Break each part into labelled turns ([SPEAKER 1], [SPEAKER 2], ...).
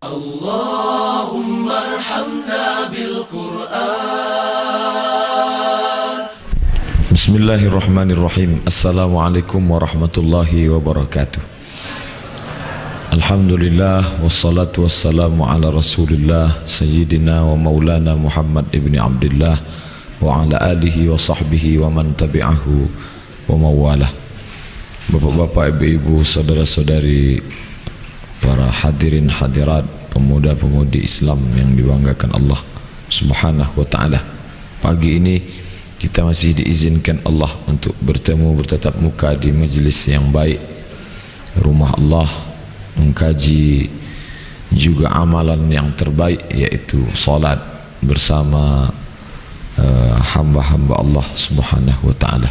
[SPEAKER 1] اللهم ارحمنا بالقرآن.
[SPEAKER 2] بسم الله الرحمن الرحيم. السلام عليكم ورحمة الله وبركاته. الحمد لله والصلاة والسلام على رسول الله سيدنا ومولانا محمد ابن عبد الله وعلى آله وصحبه ومن تبعه ومواله. Bapak-bapak, ibu-ibu, saudara-saudari, para hadirin hadirat, pemuda-pemudi Islam yang dibanggakan Allah Subhanahu wa ta'ala. Pagi ini kita masih diizinkan Allah untuk bertemu bertatap muka di majlis yang baik, rumah Allah, mengkaji juga amalan yang terbaik, yaitu salat bersama hamba-hamba Allah Subhanahu wa ta'ala.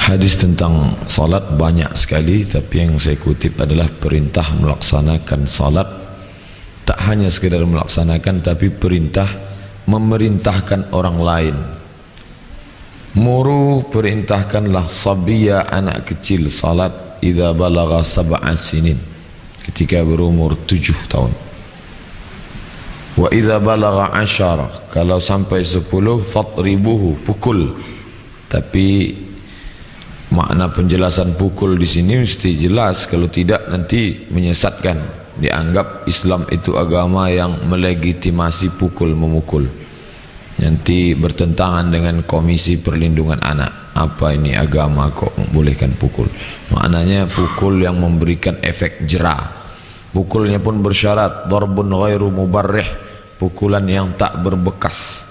[SPEAKER 2] Hadis tentang salat banyak sekali, tapi yang saya kutip adalah perintah melaksanakan salat. Tak hanya sekedar melaksanakan, tapi perintah memerintahkan orang lain. Muru, perintahkanlah sabiyya, anak kecil, salat idza balagha sab'a sinin, ketika berumur 7 tahun. Wa idza balagha 10, kalau sampai 10, fatribuhu, pukul. Tapi makna penjelasan pukul di sini mesti jelas, kalau tidak nanti menyesatkan. Dianggap Islam itu agama yang melegitimasi pukul memukul, nanti bertentangan dengan Komisi Perlindungan Anak. Apa ini agama kok membolehkan pukul? Maknanya pukul yang memberikan efek jera. Pukulnya pun bersyarat darbun ghairu mubarrih, pukulan yang tak berbekas.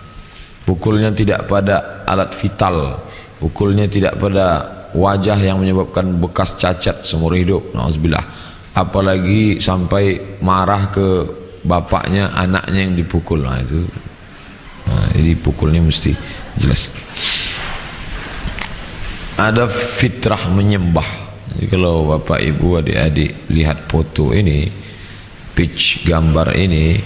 [SPEAKER 2] Pukulnya tidak pada alat vital, pukulnya tidak pada wajah yang menyebabkan bekas cacat seumur hidup, na'udzubillah. Apalagi sampai marah ke bapaknya, anaknya yang dipukul. Jadi pukulnya mesti jelas. Ada fitrah menyembah. Jadi kalau bapak ibu adik-adik lihat foto ini, pitch gambar ini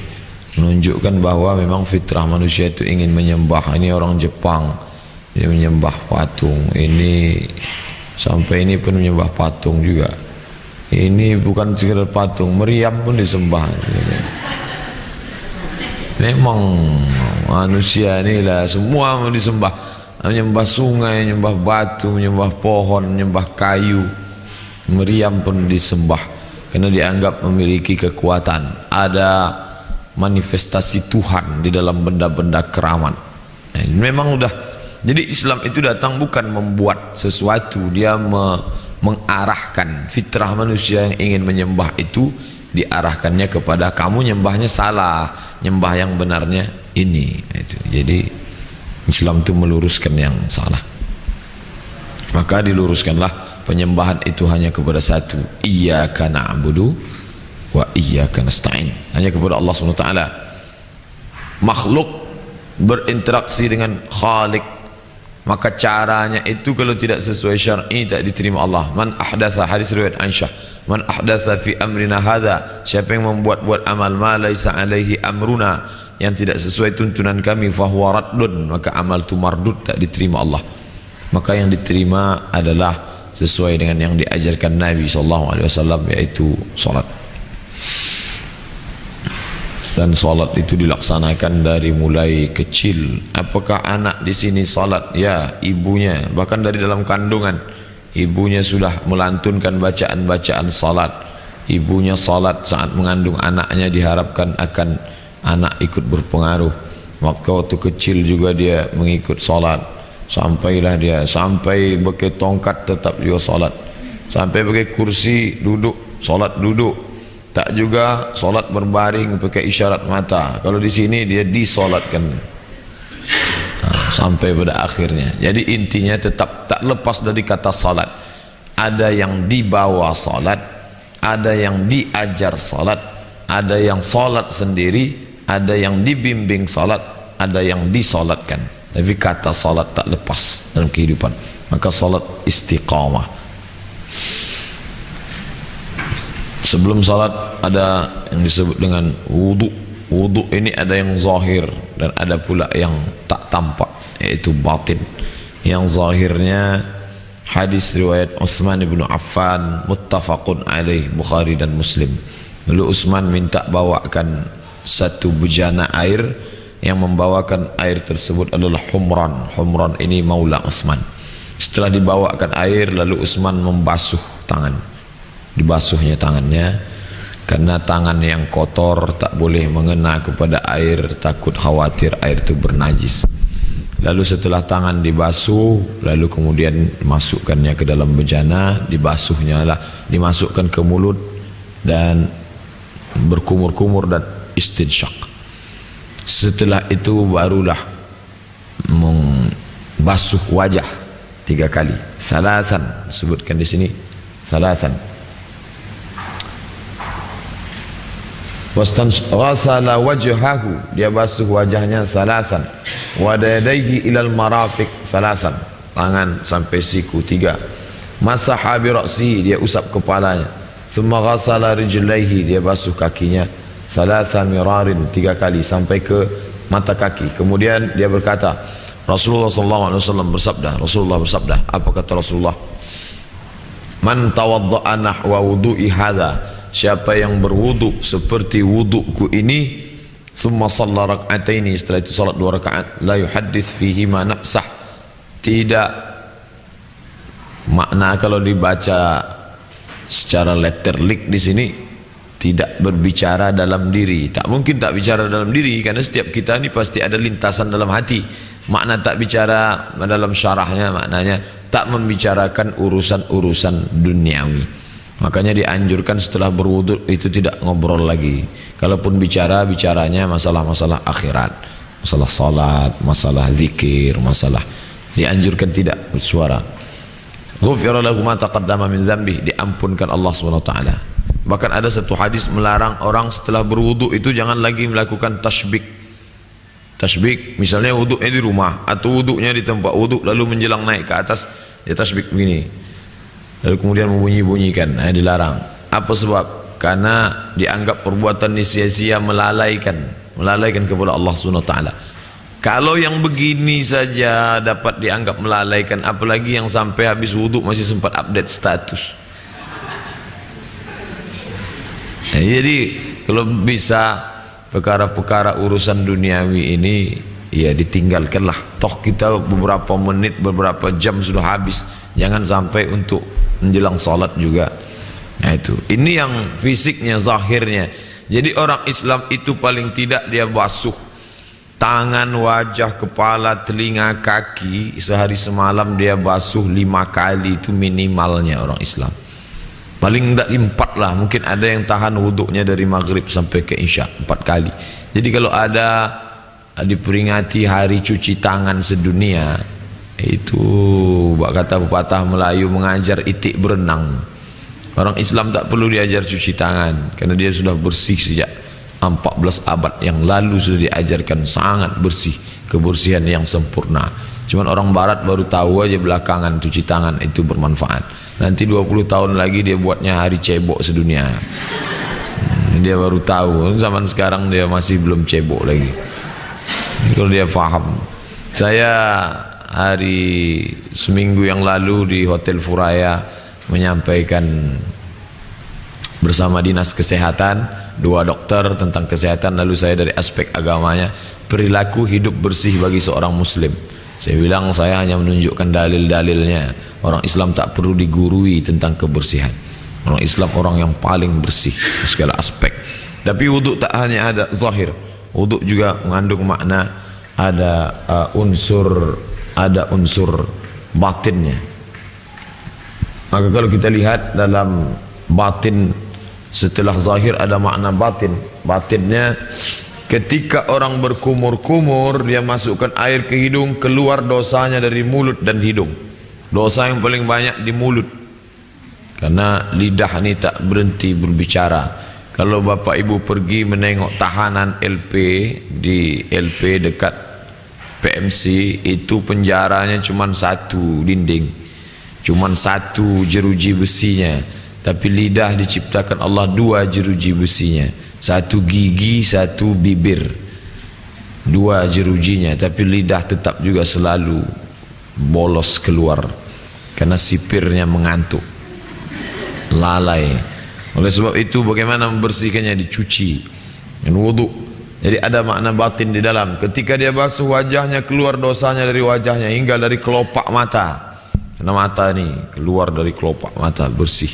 [SPEAKER 2] menunjukkan bahwa memang fitrah manusia itu ingin menyembah. Ini orang Jepang, dia menyembah patung. Ini sampai ini pun menyembah patung juga. Ini bukan sekedar patung, meriam pun disembah. Memang manusia inilah semua mau disembah. Menyembah sungai, menyembah batu, menyembah pohon, menyembah kayu. Meriam pun disembah karena dianggap memiliki kekuatan. Ada manifestasi Tuhan di dalam benda-benda keramat. Memang udah. Jadi Islam itu datang bukan membuat sesuatu, dia mengarahkan fitrah manusia yang ingin menyembah itu, diarahkannya kepada kamu nyembahnya salah, nyembah yang benarnya ini. Jadi Islam itu meluruskan yang salah. Maka diluruskanlah penyembahan itu hanya kepada satu, iyyaka na'budu wa iyyaka nasta'in, hanya kepada Allah SWT. Makhluk berinteraksi dengan Khalik, maka caranya itu kalau tidak sesuai syar'i tak diterima Allah. Man ahdasa, hadis riwayat Aisyah, man ahdasa fi amrina hadza, siapa yang membuat-buat amal ma laisa alaihi amruna, yang tidak sesuai tuntunan kami, fahuwa raddun, maka amal itu mardud, tak diterima Allah. Maka yang diterima adalah sesuai dengan yang diajarkan Nabi SAW, yaitu salat. Dan salat itu dilaksanakan dari mulai kecil. Apakah anak di sini salat? Ya, ibunya. Bahkan dari dalam kandungan ibunya sudah melantunkan bacaan-bacaan salat. Ibunya salat saat mengandung anaknya, diharapkan akan anak ikut berpengaruh. Waktu kecil juga dia mengikut salat. Sampailah dia, sampai pakai tongkat tetap juga salat. Sampai pakai kursi duduk, salat duduk. Tak juga solat berbaring pakai isyarat mata. Kalau di sini dia disolatkan sampai pada akhirnya. Jadi intinya tetap tak lepas dari kata salat. Ada yang dibawa salat, ada yang diajar salat, ada yang salat sendiri, ada yang dibimbing salat, ada yang disolatkan. Tapi kata salat tak lepas dalam kehidupan. Maka salat istiqamah. Sebelum salat ada yang disebut dengan wudu. Wudu ini ada yang zahir dan ada pula yang tak tampak, yaitu batin. Yang zahirnya Hadis riwayat Utsman bin Affan, muttafaqun alaih, Bukhari dan Muslim. Lalu Utsman minta bawakan satu bejana air, yang membawakan air tersebut adalah Humran. Humran ini maula Utsman. Setelah dibawakan air, lalu Utsman membasuh tangan, dibasuhnya tangannya, karena tangan yang kotor tak boleh mengena kepada air, takut khawatir air itu bernajis. Lalu setelah tangan dibasuh, lalu kemudian dimasukkannya ke dalam bejana, dibasuhnya lah, dimasukkan ke mulut dan berkumur-kumur dan istinsyaq. Setelah itu barulah membasuh wajah 3 kali. Salasan disebutkan di sini, salasan. Wasala wajhahu, dia basuh wajahnya salasan. Wadadaihi ilal marafiq salasan, tangan sampai siku 3. Masaha bi ra'sihi, dia usap kepalanya. Thumma ghasala rijlaihi, dia basuh kakinya salasa mirarin, 3 kali sampai ke mata kaki. Kemudian dia berkata, Rasulullah SAW bersabda, apa kata Rasulullah? Man tawadda'a nahwa wudu'i hadha, siapa yang berwudu seperti wuduku ini, thumma shalla rak'ataini, setelah itu salat 2 rakaat, la yuhaddits fihi ma nafsah, tidak, makna kalau dibaca secara letterlik di sini, tidak berbicara dalam diri. Tak mungkin tak bicara dalam diri, karena setiap kita ini pasti ada lintasan dalam hati. Makna tak bicara dalam syarahnya, maknanya tak membicarakan urusan-urusan duniawi. Makanya dianjurkan setelah berwudu itu tidak ngobrol lagi. Kalaupun bicara, bicaranya masalah-masalah akhirat, masalah salat, masalah zikir, masalah, dianjurkan tidak bersuara. Ghufira lahu ma taqaddama min dzambi, diampunkan Allah SWT. Bahkan ada satu hadis melarang orang setelah berwudu itu jangan lagi melakukan tasbik. Tasbik misalnya wudunya di rumah atau wudunya di tempat wudu, lalu menjelang naik ke atas dia tasbik begini, lalu kemudian membunyi-bunyikan, dilarang. Apa sebab? Karena dianggap perbuatan ini sia-sia, melalaikan kepada Allah SWT. Kalau yang begini saja dapat dianggap melalaikan, apalagi yang sampai habis wudhu masih sempat update status. Jadi kalau bisa perkara-perkara urusan duniawi ini ya ditinggalkanlah. Toh kita beberapa menit, beberapa jam sudah habis, jangan sampai untuk menjelang salat juga. Nah itu, ini yang fisiknya, zahirnya. Jadi orang Islam itu paling tidak dia basuh tangan, wajah, kepala, telinga, kaki, sehari semalam dia basuh 5 kali, itu minimalnya orang Islam. Paling tidak 4 lah, mungkin ada yang tahan wuduknya dari maghrib sampai ke isya 4 kali. Jadi kalau ada diperingati hari cuci tangan sedunia, itu kata pepatah Melayu, mengajar itik berenang. Orang Islam tak perlu diajar cuci tangan, karena dia sudah bersih sejak 14 abad yang lalu, sudah diajarkan sangat bersih, kebersihan yang sempurna. Cuman orang barat baru tahu aja belakangan cuci tangan itu bermanfaat. Nanti 20 tahun lagi dia buatnya hari cebok sedunia. Dia baru tahu, zaman sekarang dia masih belum cebok lagi. Kalau dia faham. Saya hari seminggu yang lalu di Hotel Furaya menyampaikan bersama dinas kesehatan, 2 dokter tentang kesehatan, lalu saya dari aspek agamanya, perilaku hidup bersih bagi seorang muslim. Saya bilang saya hanya menunjukkan dalil-dalilnya. Orang Islam tak perlu digurui tentang kebersihan. Orang Islam orang yang paling bersih segala aspek. Tapi wuduk tak hanya ada zahir, wuduk juga mengandung makna, ada unsur batinnya. Maka kalau kita lihat dalam batin, setelah zahir ada makna batin. Batinnya, ketika orang berkumur-kumur, dia masukkan air ke hidung, keluar dosanya dari mulut dan hidung. Dosa yang paling banyak di mulut, karena lidah ini tak berhenti berbicara. Kalau bapak ibu pergi menengok tahanan LP di LP dekat PMC, itu penjaranya cuma 1 dinding, cuma 1 jeruji besinya, tapi lidah diciptakan Allah 2 jeruji besinya, 1 gigi, 1 bibir, 2 jerujinya, tapi lidah tetap juga selalu bolos keluar karena sipirnya mengantuk, lalai. Oleh sebab itu bagaimana membersihkannya? Dicuci dengan wudu. Jadi ada makna batin di dalam. Ketika dia basuh wajahnya, keluar dosanya dari wajahnya hingga dari kelopak mata. Karena mata ini keluar dari kelopak mata, bersih.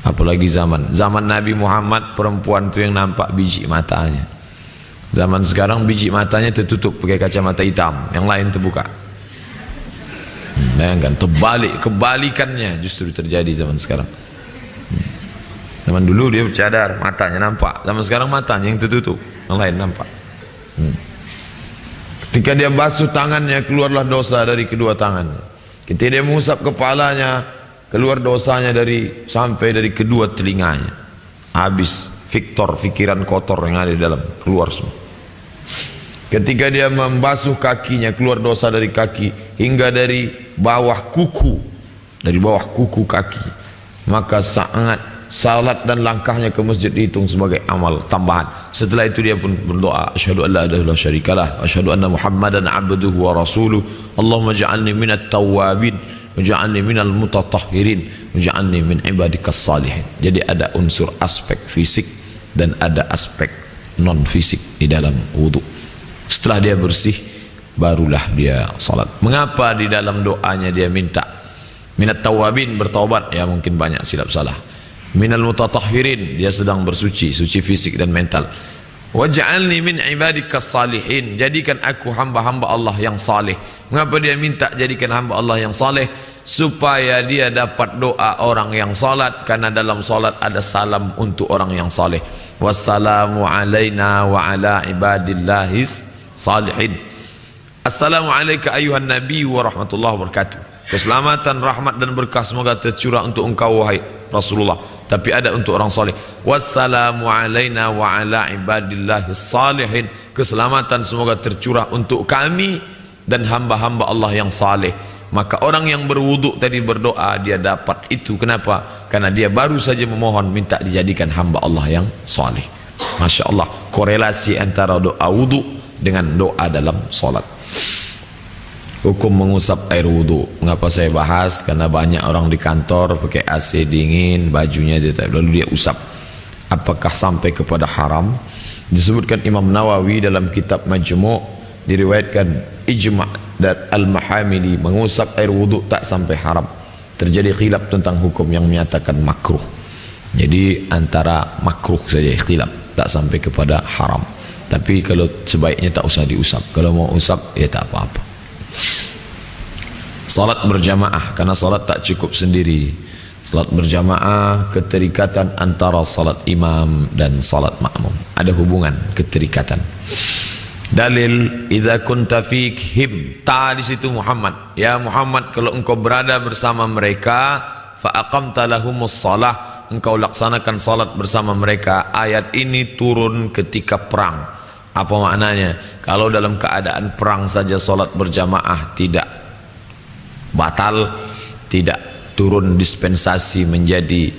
[SPEAKER 2] Apalagi zaman Nabi Muhammad, perempuan itu yang nampak biji matanya. Zaman sekarang biji matanya tertutup pakai kacamata hitam, yang lain terbuka. Bayangkan, kebalikannya justru terjadi zaman sekarang. Zaman dulu dia bercadar, matanya nampak. Zaman sekarang matanya yang tertutup, yang lain nampak. Ketika dia basuh tangannya, keluarlah dosa dari kedua tangannya. Ketika dia mengusap kepalanya, keluar dosanya sampai dari kedua telinganya. Habis pikiran kotor yang ada di dalam, keluar semua. Ketika dia membasuh kakinya, keluar dosa dari kaki hingga dari bawah kuku, kaki. Maka sangat salat dan langkahnya ke masjid dihitung sebagai amal tambahan. Setelah itu dia pun berdoa, asyhadu an la ilaha illallah syarikalah, asyhadu anna Muhammadan abduhu wa rasuluh. Allahumma ja'alni minat tawwabin, waj'alni minal mutatahhirin, waj'alni min ibadikas salihin. Jadi ada unsur aspek fisik dan ada aspek non fisik di dalam wudu. Setelah dia bersih, barulah dia salat. Mengapa di dalam doanya dia minta minat tawwabin, bertaubat? Ya mungkin banyak silap salah. Minal mutatahhirin, dia sedang bersuci, suci fisik dan mental. Waj'alni min ibadikas salihin, jadikan aku hamba-hamba Allah yang saleh. Mengapa dia minta jadikan hamba Allah yang saleh? Supaya dia dapat doa orang yang salat, karena dalam salat ada salam untuk orang yang saleh. Wassalamu alaina wa ala ibadillahis salihin. Assalamu alayka ayuhan nabi wa rahmatullahi wa barakatuh. Keselamatan, rahmat dan berkah semoga tercurah untuk engkau wahai Rasulullah. Tapi ada untuk orang saleh. Wassalamu alaina wa ala ibadillahis salihin. Keselamatan semoga tercurah untuk kami dan hamba-hamba Allah yang saleh. Maka orang yang berwudu tadi berdoa, dia dapat itu. Kenapa? Karena dia baru saja memohon minta dijadikan hamba Allah yang saleh. Masya Allah, korelasi antara doa wudu dengan doa dalam salat. Hukum mengusap air wudu. Mengapa saya bahas? Karena banyak orang di kantor pakai AC dingin, bajunya dia lalu dia usap. Apakah sampai kepada haram? Disebutkan Imam Nawawi dalam kitab Majmu', diriwayatkan ijma' dan Al-Mahamili mengusap air wudu tak sampai haram. Terjadi khilaf tentang hukum yang menyatakan makruh. Jadi antara makruh saja ikhtilaf, tak sampai kepada haram. Tapi kalau sebaiknya tak usah diusap. Kalau mau usap ya tak apa-apa. Salat berjamaah, karena salat tak cukup sendiri. Salat berjamaah, keterikatan antara salat imam dan salat makmum. Ada hubungan keterikatan. Dalil, idza kunta fikhim, ta di situ Muhammad. Ya Muhammad, kalau engkau berada bersama mereka, fa aqamta lahumus shalah, engkau laksanakan salat bersama mereka. Ayat ini turun ketika perang. Apa maknanya? Kalau dalam keadaan perang saja salat berjamaah tidak batal, tidak turun dispensasi menjadi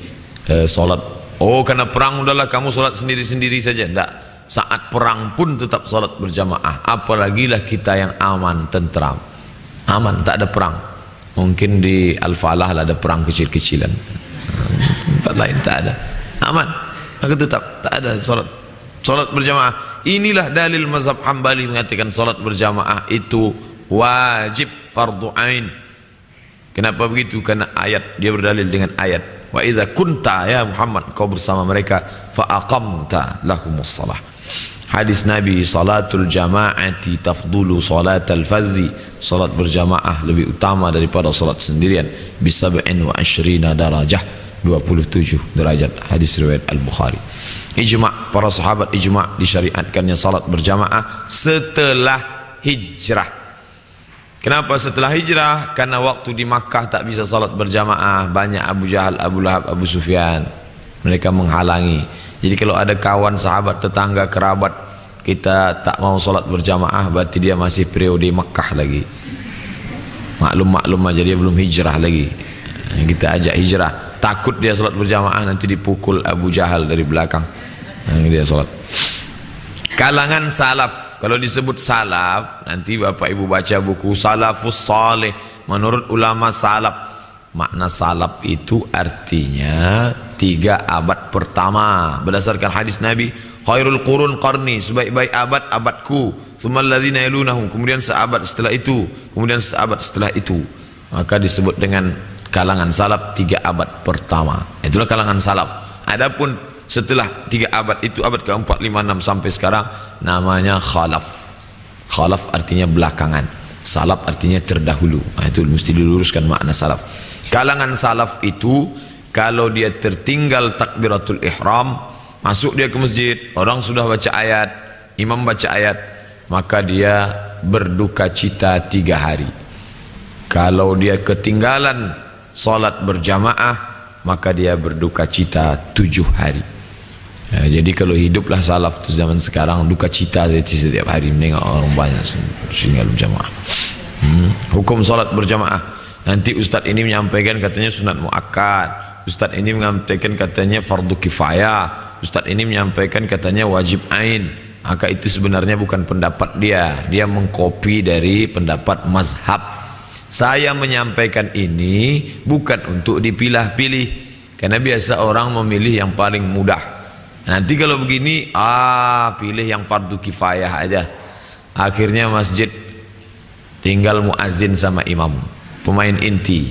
[SPEAKER 2] salat. Oh, karena perang udahlah kamu salat sendiri-sendiri saja. Tidak. Saat perang pun tetap salat berjamaah. Apalagi lah kita yang aman, tentram. Aman, tak ada perang. Mungkin di Al-Falah ada perang kecil-kecilan. Tempat lain tak ada. Aman. Maka tetap tak ada salat berjamaah. Inilah dalil mazhab Hambali mengatakan salat berjamaah itu wajib, fardu ain. Kenapa begitu? Karena ayat, dia berdalil dengan ayat. Wa idza kunta ya Muhammad, kau bersama mereka, fa aqamta lahumus shalah. Hadis Nabi, salatul jama'ati tafdulu salatal fardhi. Salat berjamaah lebih utama daripada salat sendirian bi 27 darajah, 27 derajat. Hadis riwayat Al-Bukhari. Ijma', para sahabat ijma' disyariatkannya salat berjamaah setelah hijrah. Kenapa setelah hijrah? Karena waktu di Makkah tak bisa salat berjamaah, banyak Abu Jahal, Abu Lahab, Abu Sufyan, mereka menghalangi. Jadi kalau ada kawan, sahabat, tetangga, kerabat kita tak mau salat berjamaah, berarti dia masih periode Makkah lagi. Maklum aja dia belum hijrah lagi. Kita ajak hijrah, takut dia salat berjamaah nanti dipukul Abu Jahal dari belakang. Dia salat. Kalangan salaf, kalau disebut salaf, nanti bapak ibu baca buku Salafus Saleh, menurut ulama salaf, Makna salaf itu artinya 3 abad pertama berdasarkan hadis Nabi, khairul qurun qarni, sebaik-baik abad abadku, tsummal ladzina yalunahum, kemudian seabad setelah itu, kemudian seabad setelah itu. Maka disebut dengan kalangan salaf 3 abad pertama. Itulah kalangan salaf. Adapun setelah 3 abad itu, abad ke-4, 5, 6 sampai sekarang, namanya khalaf. Khalaf artinya belakangan, salaf artinya terdahulu. Itu mesti diluruskan makna salaf. Kalangan salaf itu kalau dia tertinggal takbiratul ihram, masuk dia ke masjid, orang sudah baca ayat, imam baca ayat, maka dia berduka cita 3 hari. Kalau dia ketinggalan salat berjamaah, maka dia berduka cita 7 hari. Ya, jadi kalau hiduplah salaf itu zaman sekarang, duka cita setiap hari menengok orang banyak tinggal berjamaah. Hukum salat berjamaah. Nanti ustaz ini menyampaikan katanya sunat muakkad, ustaz ini menyampaikan katanya fardu kifayah, ustaz ini menyampaikan katanya wajib ain. Maka itu sebenarnya bukan pendapat dia, dia mengkopi dari pendapat mazhab. Saya menyampaikan ini bukan untuk dipilah-pilih, karena biasa orang memilih yang paling mudah. Nanti kalau begini, pilih yang fardu kifayah aja. Akhirnya masjid tinggal muazin sama imam, pemain inti.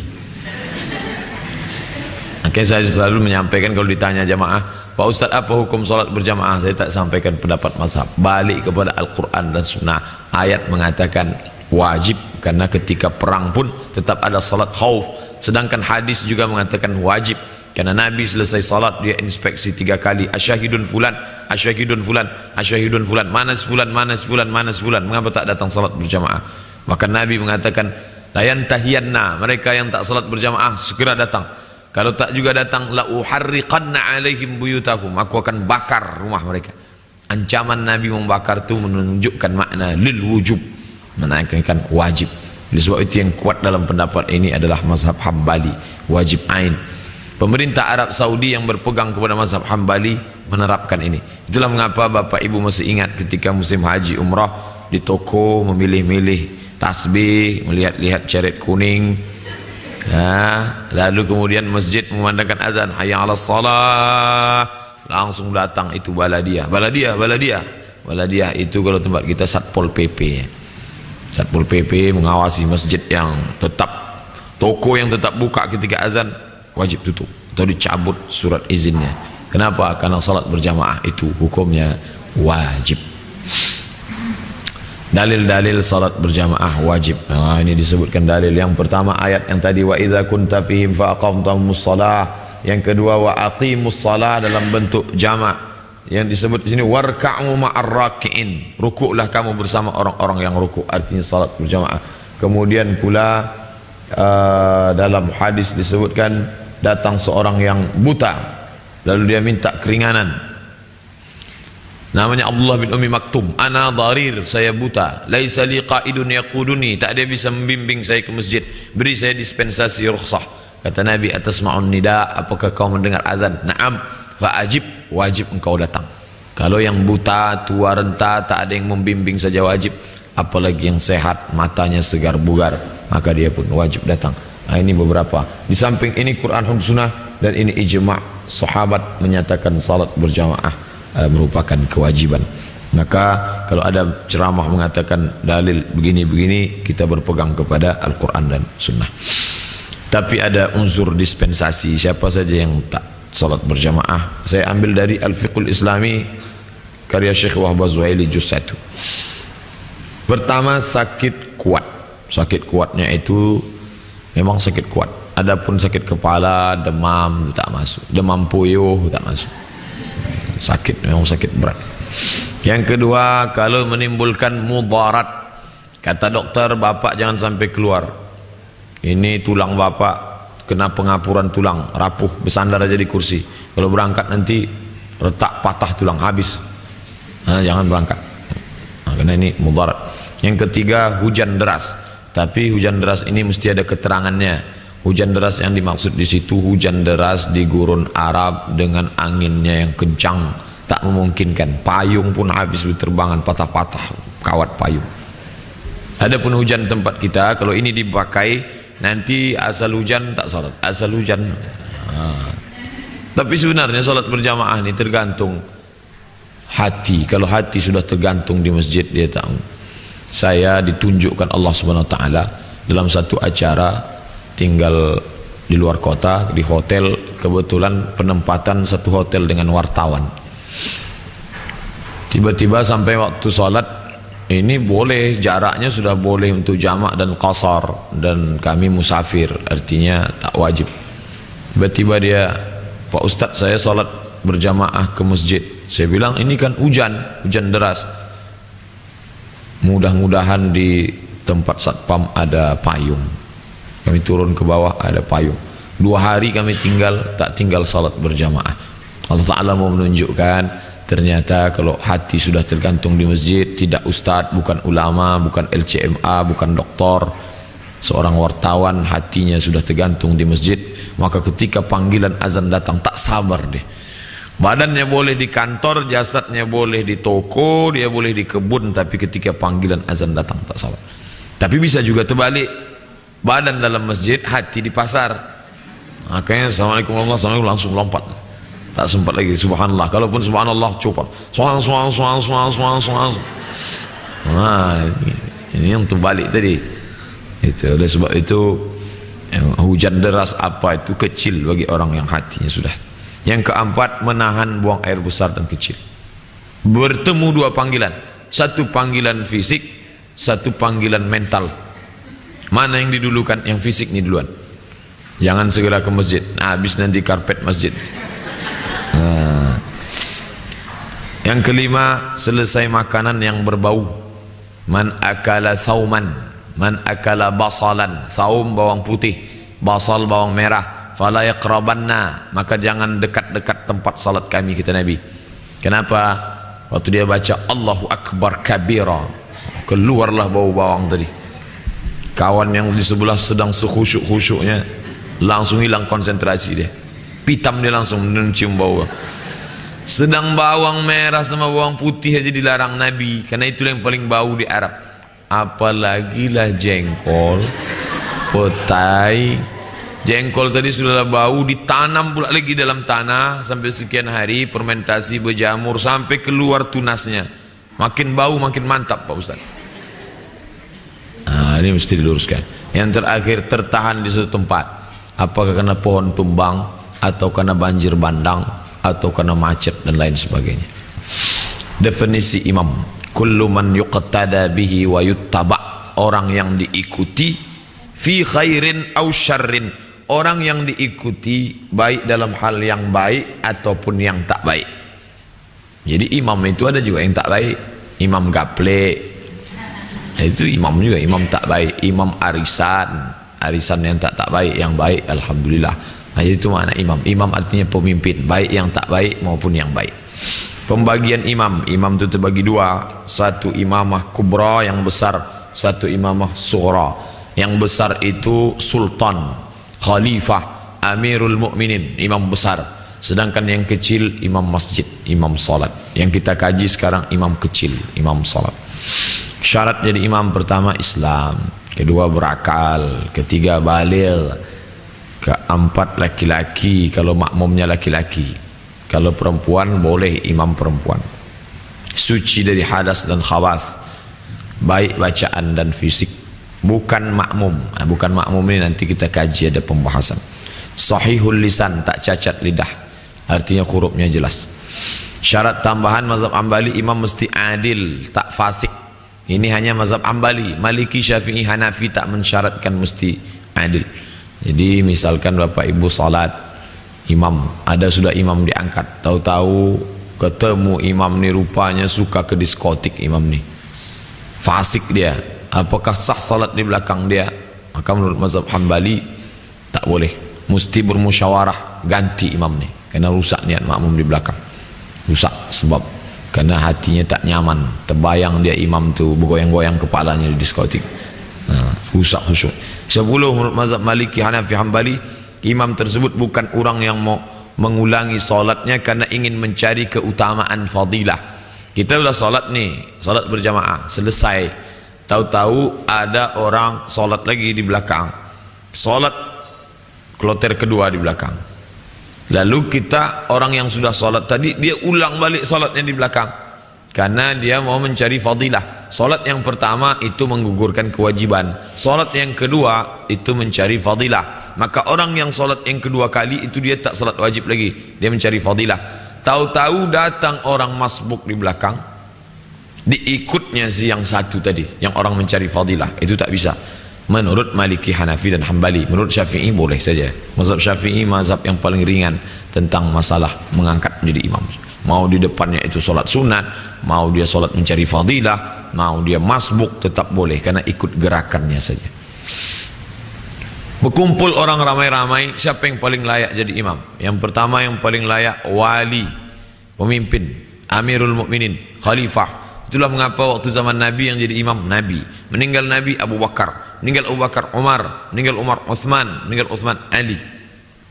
[SPEAKER 2] Makanya saya selalu menyampaikan kalau ditanya jamaah, Pak Ustaz apa hukum salat berjamaah? Saya tak sampaikan pendapat mazhab, balik kepada Al-Quran dan Sunnah. Ayat mengatakan wajib, karena ketika perang pun tetap ada salat khauf. Sedangkan hadis juga mengatakan wajib, karena Nabi selesai salat dia inspeksi 3 kali, asyahidun fulan, asyahidun fulan, asyahidun fulan, mana fulan, mana fulan, mana fulan, mengapa tak datang salat berjamaah? Maka Nabi mengatakan la yantahiyanna, mereka yang tak salat berjamaah segera datang. Kalau tak juga datang, la uharriqanna alaihim buyutahum, aku akan bakar rumah mereka. Ancaman Nabi membakar itu menunjukkan makna lil wujub, menaikkan wajib. Oleh sebab itu yang kuat dalam pendapat ini adalah mazhab Hambali, wajib ain. Pemerintah Arab Saudi yang berpegang kepada mazhab Hambali menerapkan ini. Itulah mengapa Bapak Ibu masih ingat ketika musim haji umrah di toko memilih-milih tasbih, melihat-lihat ceret kuning, lalu kemudian masjid memandangkan azan hayya 'alas shalah, langsung datang itu baladiah. Baladiah itu kalau tempat kita Satpol PP. Satpol PP mengawasi masjid yang tetap, toko yang tetap buka ketika azan wajib tutup atau dicabut surat izinnya. Kenapa? Karena salat berjamaah itu hukumnya wajib. Dalil-dalil salat berjamaah wajib. Ini disebutkan dalil. Yang pertama ayat yang tadi, wa idza kunta fihim fa aqamtamus shalah. Yang kedua wa aqimus shalah dalam bentuk jamak. Yang disebut di sini warka'u ma'ar raki'in, rukuklah kamu bersama orang-orang yang rukuk, artinya salat berjamaah. Kemudian pula dalam hadis disebutkan datang seorang yang buta, lalu dia minta keringanan, namanya Abdullah bin Ummi Maktum, ana dharir, saya buta, laisa li qaidun yaquduni, tak ada bisa membimbing saya ke masjid, beri saya dispensasi rukhsah. Kata Nabi, atasma'un nida, apakah kau mendengar azan? Naam, fa'ajib, wajib engkau datang. Kalau yang buta, tua, renta, tak ada yang membimbing saja wajib, apalagi yang sehat, matanya segar bugar, maka dia pun wajib datang. Ini beberapa. Di samping ini Quran dan Sunnah, dan ini ijma' sahabat menyatakan salat berjamaah merupakan kewajiban. Maka kalau ada ceramah mengatakan dalil begini-begini, kita berpegang kepada Al-Quran dan Sunnah. Tapi ada unsur dispensasi, siapa saja yang tak salat berjamaah. Saya ambil dari Al-Fiqhul Islami karya Syekh Wahbah Zuhaili juz 1. Pertama, sakit kuat. Sakit kuatnya itu memang sakit kuat. Adapun sakit kepala, demam tak masuk, demam puyuh tak masuk. Sakit memang sakit berat. Yang kedua, kalau menimbulkan mudarat, kata dokter, bapak jangan sampai keluar, ini tulang bapak kena pengapuran tulang, rapuh, bersandar aja di kursi, kalau berangkat nanti retak, patah tulang, habis. Jangan berangkat, karena ini mudarat. Yang ketiga, hujan deras, tapi hujan deras ini mesti ada keterangannya. Hujan deras yang dimaksud di situ hujan deras di gurun Arab dengan anginnya yang kencang, tak memungkinkan, payung pun habis berterbangan, patah-patah kawat payung. Adapun hujan tempat kita, kalau ini dipakai nanti asal hujan tak salat, asal hujan. Tapi sebenarnya salat berjamaah ini tergantung hati. Kalau hati sudah tergantung di masjid, dia tahu. Saya ditunjukkan Allah Subhanahu wa taala dalam satu acara, tinggal di luar kota, di hotel, kebetulan penempatan satu hotel dengan wartawan. Tiba-tiba sampai waktu salat ini boleh, jaraknya sudah boleh untuk jamak dan qasar, dan kami musafir, artinya tak wajib. Tiba-tiba dia, Pak Ustadz, saya salat berjamaah ke masjid. Saya bilang ini kan hujan deras. Mudah-mudahan di tempat satpam ada payung. Kami turun ke bawah, ada payung. 2 hari kami tak tinggal salat berjamaah. Allah Ta'ala mau menunjukkan ternyata kalau hati sudah tergantung di masjid, tidak ustadz, bukan ulama, bukan LCMA, bukan doktor, seorang wartawan hatinya sudah tergantung di masjid, maka ketika panggilan azan datang tak sabar deh. Badannya boleh di kantor, jasadnya boleh di toko, dia boleh di kebun, tapi ketika panggilan azan datang tak sabar. Tapi bisa juga terbalik, badan dalam masjid, hati di pasar. Makanya assalamualaikum warahmatullahi wabarakatuh langsung lompat, tak sempat lagi subhanallah. Kalaupun subhanallah coba ini yang terbalik tadi. Itu oleh sebab itu hujan deras apa itu kecil bagi orang yang hatinya sudah. Yang keempat, menahan buang air besar dan kecil. Bertemu 2 panggilan, satu panggilan fisik, satu panggilan mental. Mana yang didulukan? Yang fisik ini duluan. Jangan segera ke masjid, habis nanti karpet masjid. Yang kelima, selesai makanan yang berbau. Man akala sauman, man akala basalan, saum bawang putih, basal bawang merah, fala yaqrabanna, maka jangan dekat-dekat tempat salat kami, kata Nabi. Kenapa? Waktu dia baca Allahu Akbar kabira, keluarlah bau bawang tadi. Kawan yang di sebelah sedang sekhusyuk-khusyuknya langsung hilang konsentrasi dia, pitam dia langsung mencium bau. Sedang bawang merah sama bawang putih aja dilarang Nabi, karena itu yang paling bau di Arab. Apalagi lah jengkol, petai. Jengkol tadi sudah bau, ditanam pula lagi dalam tanah sampai sekian hari, fermentasi, berjamur sampai keluar tunasnya. Makin bau makin mantap Pak Ustaz. Ini mesti diluruskan. Yang terakhir, tertahan di suatu tempat. Apakah karena pohon tumbang, atau karena banjir bandang, atau karena macet dan lain sebagainya. Definisi imam, kullu man yuqtada bihi wa yuttaba, orang yang diikuti fi khairin aw syarrin, orang yang diikuti baik dalam hal yang baik ataupun yang tak baik. Jadi imam itu ada juga yang tak baik, imam gaple itu imam juga, imam tak baik, imam arisan yang tak baik, yang baik alhamdulillah. Nah, itu makna imam. Imam artinya pemimpin, baik yang tak baik maupun yang baik. Pembagian imam itu terbagi 2, satu imamah kubra yang besar, satu imamah sughra. Yang besar itu sultan, khalifah, amirul mukminin, imam besar. Sedangkan yang kecil imam masjid, imam salat. Yang kita kaji sekarang imam kecil, imam salat. Syarat jadi imam, pertama Islam, kedua berakal, ketiga baligh, keempat laki-laki kalau makmumnya laki-laki, kalau perempuan boleh imam perempuan, suci dari hadas dan khawas, baik bacaan dan fisik, bukan makmum. Bukan makmum ini nanti kita kaji, ada pembahasan. Sahihul lisan, tak cacat lidah, artinya hurufnya jelas. Syarat tambahan mazhab Hambali, imam mesti adil, tak fasik. Ini hanya mazhab Hambali. Maliki, Syafi'i, Hanafi tak mensyaratkan mesti adil. Jadi misalkan bapak ibu salat, imam, ada sudah imam diangkat, tahu-tahu ketemu imam ni rupanya suka ke diskotik, imam ni fasik dia, apakah sah salat di belakang dia? Maka menurut mazhab Hambali tak boleh, mesti bermusyawarah ganti imam ni, karena rusak niat makmum di belakang, rusak sebab karena hatinya tak nyaman, terbayang dia imam tu bergoyang-goyang kepalanya di diskotik, rusak khusyuk. 10 menurut mazhab Maliki, Hanafi, Hambali, imam tersebut bukan orang yang mau mengulangi salatnya karena ingin mencari keutamaan fadilah. Kita sudah salat nih, salat berjamaah selesai, tahu-tahu ada orang salat lagi di belakang, Salat kloter kedua di belakang. Lalu kita orang yang sudah salat tadi, dia ulang balik salatnya di belakang, karena dia mau mencari fadilah. Salat yang pertama itu menggugurkan kewajiban, salat yang kedua itu mencari fadilah. Maka orang yang salat yang kedua kali itu dia tak salat wajib lagi, dia mencari fadilah. Tahu-tahu datang orang masbuk di belakang, diikutnya si yang satu tadi, yang orang mencari fadilah, itu tak bisa. Menurut Maliki, Hanafi dan Hambali. Menurut Syafi'i boleh saja. Mazhab Syafi'i mazhab yang paling ringan tentang masalah mengangkat menjadi imam. Mau di depannya itu solat sunat, mau dia solat mencari fadilah, mau dia masbuk, tetap boleh karena ikut gerakannya saja. Berkumpul orang ramai-ramai, siapa yang paling layak jadi imam? Yang pertama yang paling layak wali, pemimpin, Amirul Mukminin, khalifah. Itulah mengapa waktu zaman Nabi yang jadi imam Nabi. Meninggal Nabi Abu Bakar, meninggal Abu Bakar Umar, meninggal Umar Uthman, meninggal Uthman Ali.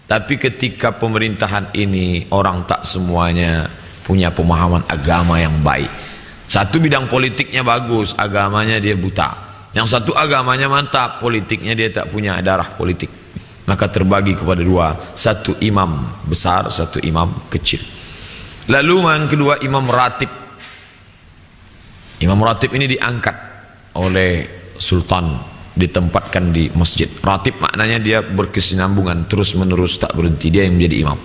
[SPEAKER 2] Tapi ketika pemerintahan ini orang tak semuanya punya pemahaman agama yang baik. Satu bidang politiknya bagus, agamanya dia buta. Yang satu agamanya mantap, politiknya dia tak punya darah politik. Maka terbagi kepada dua, satu imam besar, satu imam kecil. Lalu yang kedua imam ratib. Imam ratib ini diangkat oleh sultan, ditempatkan di masjid. Ratib maknanya dia berkesinambungan, terus menerus tak berhenti, dia yang menjadi imam.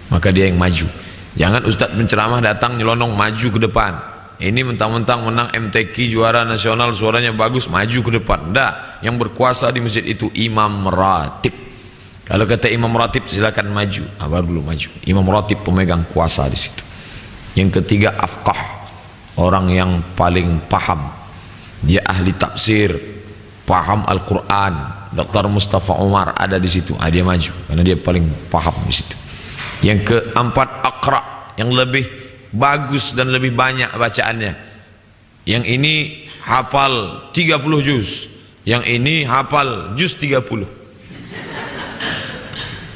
[SPEAKER 2] Maka dia yang maju. Jangan ustaz penceramah datang nyelonong maju ke depan. Ini mentang-mentang menang MTQ juara nasional, suaranya bagus, maju ke depan. Tidak, yang berkuasa di masjid itu imam ratib. Kalau kata imam ratib silakan maju, baru dulu maju. Imam ratib pemegang kuasa di situ. Yang ketiga afqah, orang yang paling paham. Dia ahli tafsir, paham Al-Quran. Dr. Mustafa Umar ada di situ, dia maju karena dia paling paham di situ. Yang keempat aqra, yang lebih bagus dan lebih banyak bacaannya. Yang ini hafal 30 juz, yang ini hafal juz 30.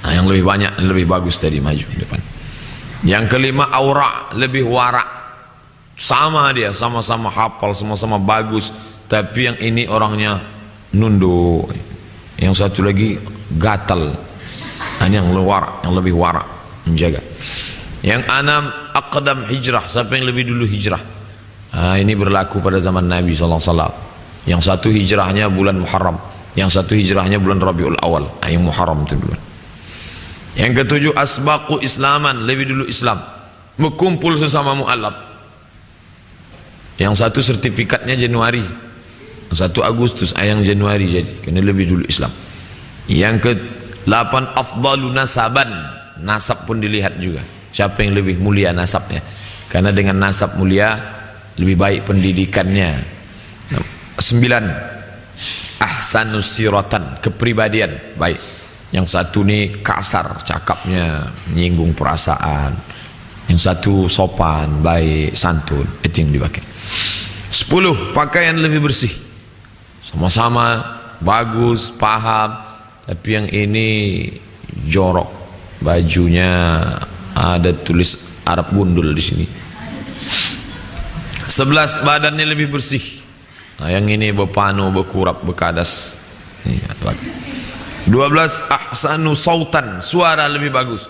[SPEAKER 2] Yang lebih banyak dan lebih bagus tadi maju depan. Yang kelima aura, lebih warak. Sama dia, sama-sama hafal, sama-sama bagus, tapi yang ini orangnya nunduk, yang satu lagi gatal. Ini yang warak, yang lebih warak, menjaga. Yang enam aqdam hijrah, siapa yang lebih dulu hijrah. Ini berlaku pada zaman Nabi SAW. Yang satu hijrahnya bulan Muharram, yang satu hijrahnya bulan Rabiul Awal. Yang Muharram itu duluan. Yang ketujuh asbaqu islaman, lebih dulu Islam, berkumpul sesama mu'alaf. Yang satu sertifikatnya Januari, yang satu Agustus, yang Januari jadi, kena lebih dulu Islam. Yang ke-8 afdalu nasaban, nasab pun dilihat juga, siapa yang lebih mulia nasabnya, karena dengan nasab mulia lebih baik pendidikannya. 9 ahsanus siratan, kepribadian baik. Yang satu ni kasar cakapnya, menyinggung perasaan. Yang satu sopan, baik, santun, itu yang dipakai. 10 pakaian lebih bersih, sama-sama bagus, paham, tapi yang ini jorok, bajunya ada tulis Arab gundul di sini. 11 badannya lebih bersih, yang ini berpanu, berkurap, berkadas. 12 ahsanu sautan, suara lebih bagus.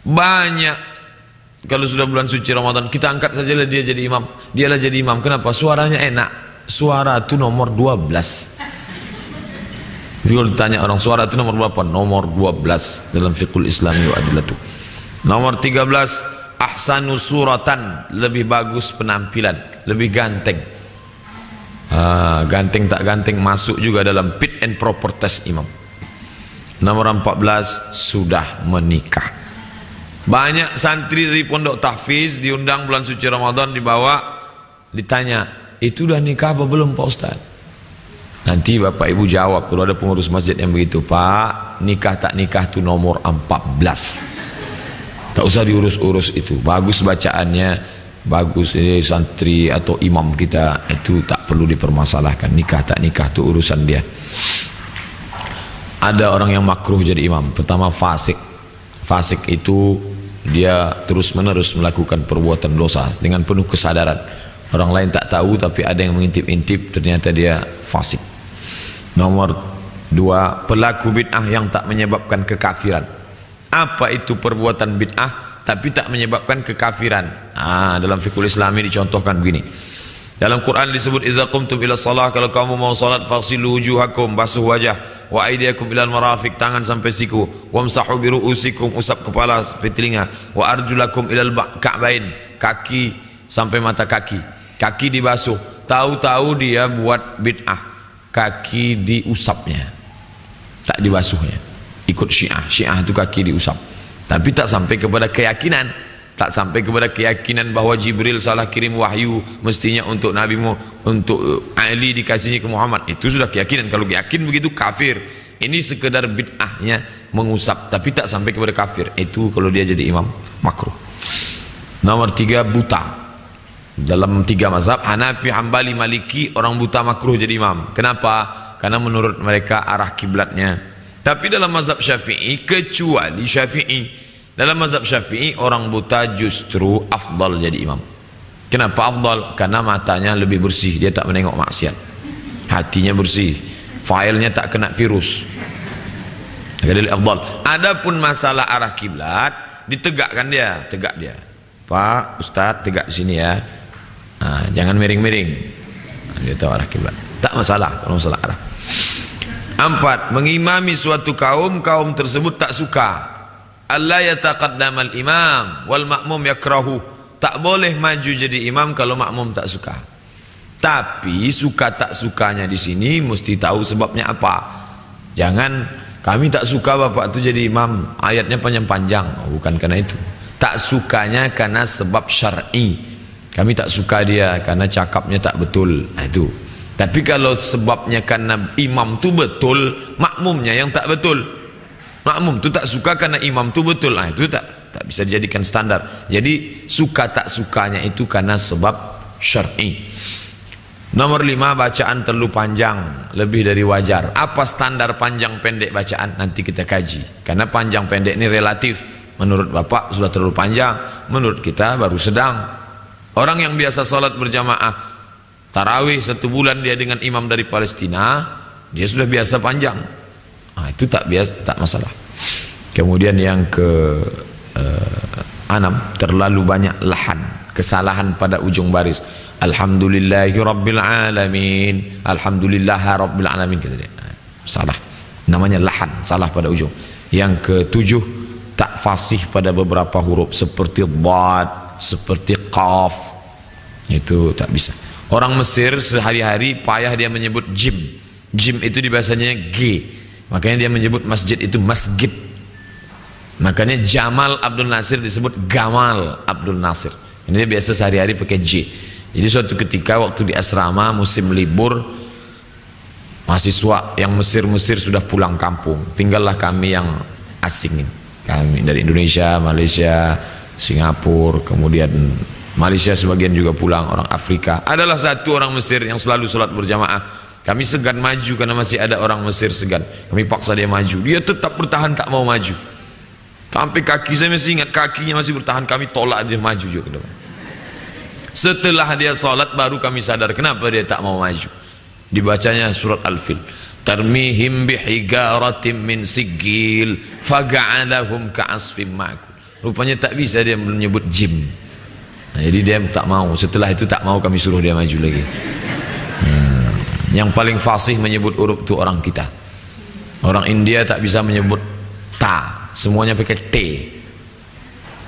[SPEAKER 2] Banyak, kalau sudah bulan suci Ramadan kita angkat sajalah dia jadi imam, dialah jadi imam. Kenapa? Suaranya enak. Suara itu nomor 12. Jadi kalau ditanya orang suara itu nomor berapa? Nomor 12 dalam fiqhul Islami wa adillatu. Nomor 13 ahsanu suratan, lebih bagus penampilan, lebih ganteng. Ganteng tak ganteng masuk juga dalam fit and proper test imam. Nomor 14 sudah menikah. Banyak santri dari pondok tahfiz diundang bulan suci Ramadan, dibawa, ditanya, itu udah nikah apa belum Pak Ustaz? Nanti Bapak Ibu jawab, kalau ada pengurus masjid yang begitu, Pak, nikah tak nikah itu nomor 14. Tak usah diurus-urus itu. Bagus bacaannya, bagus, santri atau imam kita itu tak perlu dipermasalahkan. Nikah tak nikah itu urusan dia. Ada orang yang makruh jadi imam. Pertama fasik. Fasik itu dia terus menerus melakukan perbuatan dosa dengan penuh kesadaran. Orang lain tak tahu, tapi ada yang mengintip-intip, ternyata dia fasik. Nomor Dua, pelaku bid'ah yang tak menyebabkan kekafiran. Apa itu perbuatan bid'ah tapi tak menyebabkan kekafiran? Dalam fiqhul Islami dicontohkan begini. Dalam Quran disebut idza qumtum ila shalah, kalau kamu mau salat faghsilu wujuhakum, basuh wajah, wa aydiyakum ilal marafiq, tangan sampai siku, wamsahu bi ru'usikum, usap kepala sampai telinga, wa arjulakum ilal ka'bain, kaki sampai mata kaki. Kaki dibasuh. Tahu-tahu dia buat bid'ah, kaki diusapnya, tak dibasuhnya. Ikut Syiah. Syiah itu kaki diusap, tapi tak sampai kepada keyakinan. Tak sampai kepada keyakinan bahwa Jibril salah kirim wahyu mestinya untuk Nabi untuk Ali dikasihnya ke Muhammad. Itu sudah keyakinan. Kalau yakin begitu kafir. Ini sekedar bid'ahnya mengusap, tapi tak sampai kepada kafir. Itu kalau dia jadi imam makruh. Nomor 3, buta. Dalam 3 mazhab Hanafi, Hambali, Maliki, orang buta makruh jadi imam. Kenapa? Karena menurut mereka arah kiblatnya. Tapi dalam mazhab Syafi'i, kecuali Syafi'i, dalam mazhab Syafi'i orang buta justru afdal jadi imam. Kenapa afdal? Karena matanya lebih bersih, dia tak menengok maksiat, hatinya bersih, filenya tak kena virus. Jadi afdal. Adapun masalah arah kiblat, ditegakkan dia, tegak dia. Pak Ustadz, tegak di sini ya. Jangan miring-miring. Dia tahu arah kiblat. Tak masalah kalau masalah arah. 4, mengimami suatu kaum, kaum tersebut tak suka. Allah yataqaddamal imam wal makmum yakrahu. Tak boleh maju jadi imam kalau makmum tak suka. Tapi suka tak sukanya di sini mesti tahu sebabnya apa. Jangan kami tak suka bapak itu jadi imam, ayatnya panjang-panjang. Bukan karena itu. Tak sukanya karena sebab syar'i. Kami tak suka dia karena cakapnya tak betul. Itu. Tapi kalau sebabnya karena imam tu betul, makmumnya yang tak betul. Makmum tu tak suka karena imam tu betul. Itu tak bisa dijadikan standar. Jadi suka tak sukanya itu karena sebab syar'i. Nomor 5, bacaan terlalu panjang, lebih dari wajar. Apa standar panjang pendek bacaan? Nanti kita kaji. Karena panjang pendek ini relatif. Menurut bapak sudah terlalu panjang, menurut kita baru sedang. Orang yang biasa salat berjamaah tarawih 1 bulan dia dengan imam dari Palestina, dia sudah biasa panjang. Itu tak biasa, tak masalah. Kemudian yang ke-6, terlalu banyak lahan, kesalahan pada ujung baris. Alhamdulillahi rabbil alamin, alhamdulillah rabbil alamin, kata dia. Salah, namanya lahan, salah pada ujung. Yang ke-7, tak fasih pada beberapa huruf seperti dhad, seperti qaf. Itu tak bisa. Orang Mesir sehari-hari payah dia menyebut jim. Jim itu di bahasanya G. Makanya dia menyebut masjid itu masjid. Makanya Jamal Abdul Nasir disebut Gamal Abdul Nasir. Ini dia biasa sehari-hari pakai J. Jadi suatu ketika waktu di asrama musim libur, mahasiswa yang Mesir sudah pulang kampung, tinggallah kami yang asing. Kami dari Indonesia, Malaysia, Singapura, kemudian Malaysia sebagian juga pulang, orang Afrika. Adalah satu orang Mesir yang selalu sholat berjamaah. Kami segan maju karena masih ada orang Mesir segan. Kami paksa dia maju. Dia tetap bertahan tak mau maju. Sampai kaki, saya masih ingat kakinya masih bertahan. Kami tolak dia maju juga ke depan. Setelah dia salat baru kami sadar kenapa dia tak mau maju. Dibacanya surat Al-Fil. Tarmihim bihigaratim min sigil faga'alahum ka'asfim ma'kul. Rupanya tak bisa dia menyebut jim. Jadi dia tak mau. Setelah itu tak mau kami suruh dia maju lagi. Yang paling fasih menyebut huruf itu orang kita. Orang India tak bisa menyebut ta, semuanya pakai t.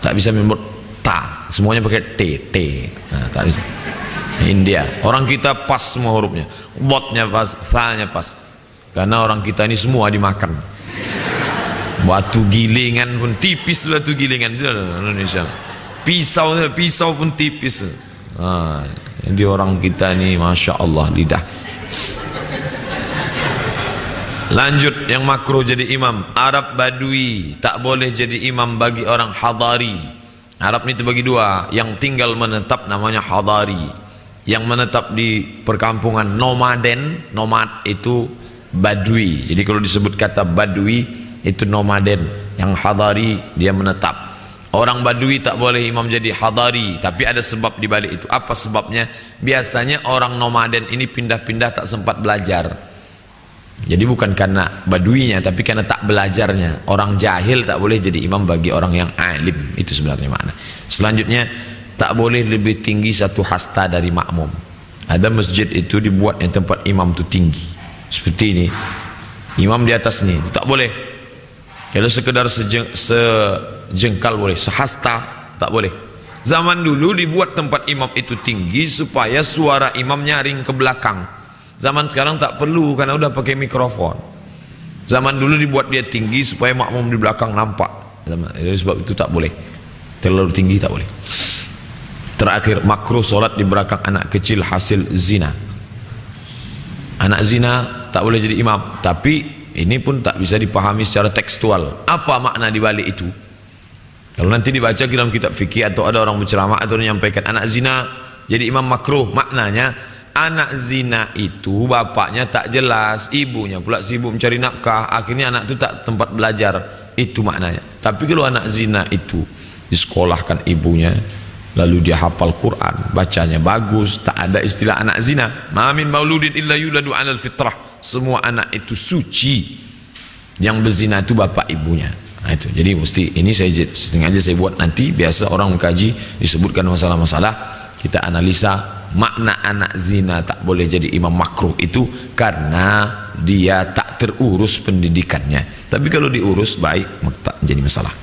[SPEAKER 2] Tak bisa menyebut ta, semuanya pakai t. Tak bisa. India. Orang kita pas semua hurufnya. Botnya pas, tha-nya pas. Karena orang kita ini semua dimakan. Batu gilingan pun tipis, batu gilingan itu Indonesia. Pisau pun tipis. Jadi orang kita ini masya Allah lidah. Lanjut, yang makruh jadi imam Arab Badui, tak boleh jadi imam bagi orang Hadari. Arab ini terbagi 2, yang tinggal menetap namanya Hadari, yang menetap di perkampungan nomaden. Nomad itu Badui. Jadi kalau disebut kata Badui itu nomaden. Yang Hadari dia menetap. Orang Badui tak boleh imam jadi Hadari, tapi ada sebab di balik itu. Apa sebabnya? Biasanya orang nomaden ini pindah-pindah tak sempat belajar. Jadi bukan karena baduinya, tapi karena tak belajarnya. Orang jahil tak boleh jadi imam bagi orang yang alim. Itu sebenarnya makna. Selanjutnya, tak boleh lebih tinggi satu hasta dari makmum. Ada masjid itu dibuat yang tempat imam itu tinggi. Seperti ini. Imam di atas ni, tak boleh. Kalau sekedar sejengkal boleh, sehasta tak boleh. Zaman dulu dibuat tempat imam itu tinggi supaya suara imam nyaring ke belakang. Zaman sekarang tak perlu karena udah pakai mikrofon. Zaman dulu dibuat dia tinggi supaya makmum di belakang nampak. Jadi sebab itu tak boleh. Terlalu tinggi tak boleh. Terakhir, makruh solat di belakang anak kecil hasil zina. Anak zina tak boleh jadi imam. Tapi ini pun tak bisa dipahami secara tekstual. Apa makna di balik itu? Kalau nanti dibaca dalam kitab fikih atau ada orang berceramah atau menyampaikan anak zina jadi imam makruh, maknanya anak zina itu bapaknya tak jelas, ibunya pula sibuk mencari nafkah, akhirnya anak itu tak tempat belajar. Itu maknanya. Tapi kalau anak zina itu disekolahkan ibunya, lalu dia hafal Quran, bacanya bagus, tak ada istilah anak zina. Ma min mauludin illa yuladu 'alal fitrah. Semua anak itu suci. Yang berzina itu bapak ibunya. Nah, itu. Jadi mesti ini saya sengaja saya buat nanti, biasa orang mengkaji disebutkan masalah-masalah, kita analisa makna anak zina tak boleh jadi imam makruh itu karena dia tak terurus pendidikannya. Tapi kalau diurus baik, tak menjadi masalah.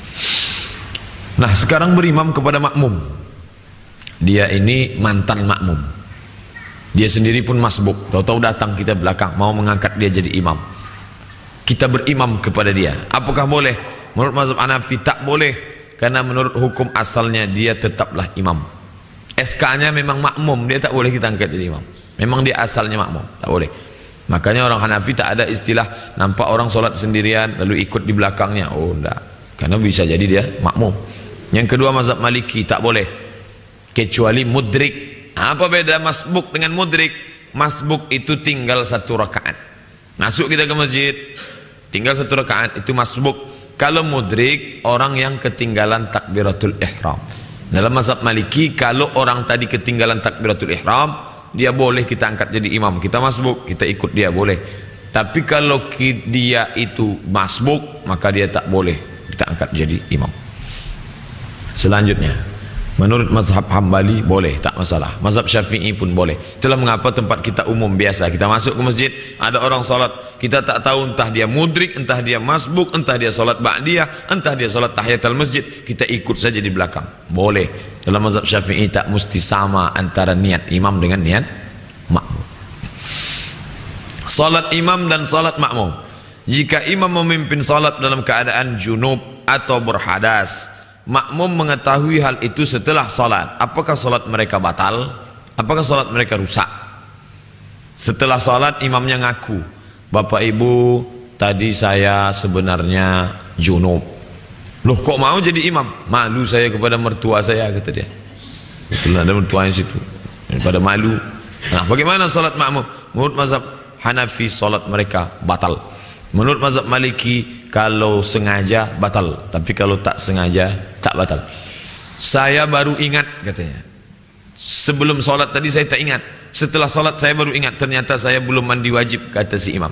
[SPEAKER 2] Nah, sekarang berimam kepada makmum. Dia ini mantan makmum. Dia sendiri pun masbuk. Tahu-tahu datang kita belakang mau mengangkat dia jadi imam. Kita berimam kepada dia. Apakah boleh? Menurut mazhab Hanafi tak boleh, karena menurut hukum asalnya dia tetaplah imam. SK-nya memang makmum, dia tak boleh kita angkat jadi imam. Memang dia asalnya makmum, tak boleh. Makanya orang Hanafi tak ada istilah nampak orang solat sendirian lalu ikut di belakangnya. Oh, enggak. Karena bisa jadi dia makmum. Yang kedua, mazhab Maliki tak boleh kecuali mudrik. Apa beda masbuk dengan mudrik? Masbuk itu tinggal satu rakaat. Masuk kita ke masjid, tinggal satu rakaat, itu masbuk. Kalau mudrik, orang yang ketinggalan takbiratul ihram. Dalam mazhab Maliki, kalau orang tadi ketinggalan takbiratul ihram, dia boleh kita angkat jadi imam. Kita masbuk, kita ikut dia, boleh. Tapi kalau dia itu masbuk, maka dia tak boleh kita angkat jadi imam. Selanjutnya, menurut mazhab Hambali boleh, tak masalah. Mazhab Syafi'i pun boleh. Itulah mengapa tempat kita umum biasa. Kita masuk ke masjid, ada orang salat, kita tak tahu entah dia mudrik, entah dia masbuk, entah dia salat ba'diyah, entah dia salat tahiyatul masjid, kita ikut saja di belakang. Boleh. Dalam mazhab Syafi'i tak mesti sama antara niat imam dengan niat makmum. Salat imam dan salat makmum. Jika imam memimpin salat dalam keadaan junub atau berhadas, makmum mengetahui hal itu setelah salat, apakah salat mereka batal? Apakah salat mereka rusak? Setelah salat imamnya ngaku, Bapak Ibu, tadi saya sebenarnya junub. Loh, kok mau jadi imam? Malu saya kepada mertua saya, kata dia. Betul, ada mertuanya situ. Daripada malu. Nah, bagaimana salat makmum? Menurut mazhab Hanafi salat mereka batal. Menurut mazhab Maliki, kalau sengaja batal, tapi kalau tak sengaja tak batal. Saya baru ingat, katanya. Sebelum salat tadi saya tak ingat. Setelah salat saya baru ingat, ternyata saya belum mandi wajib, kata si imam.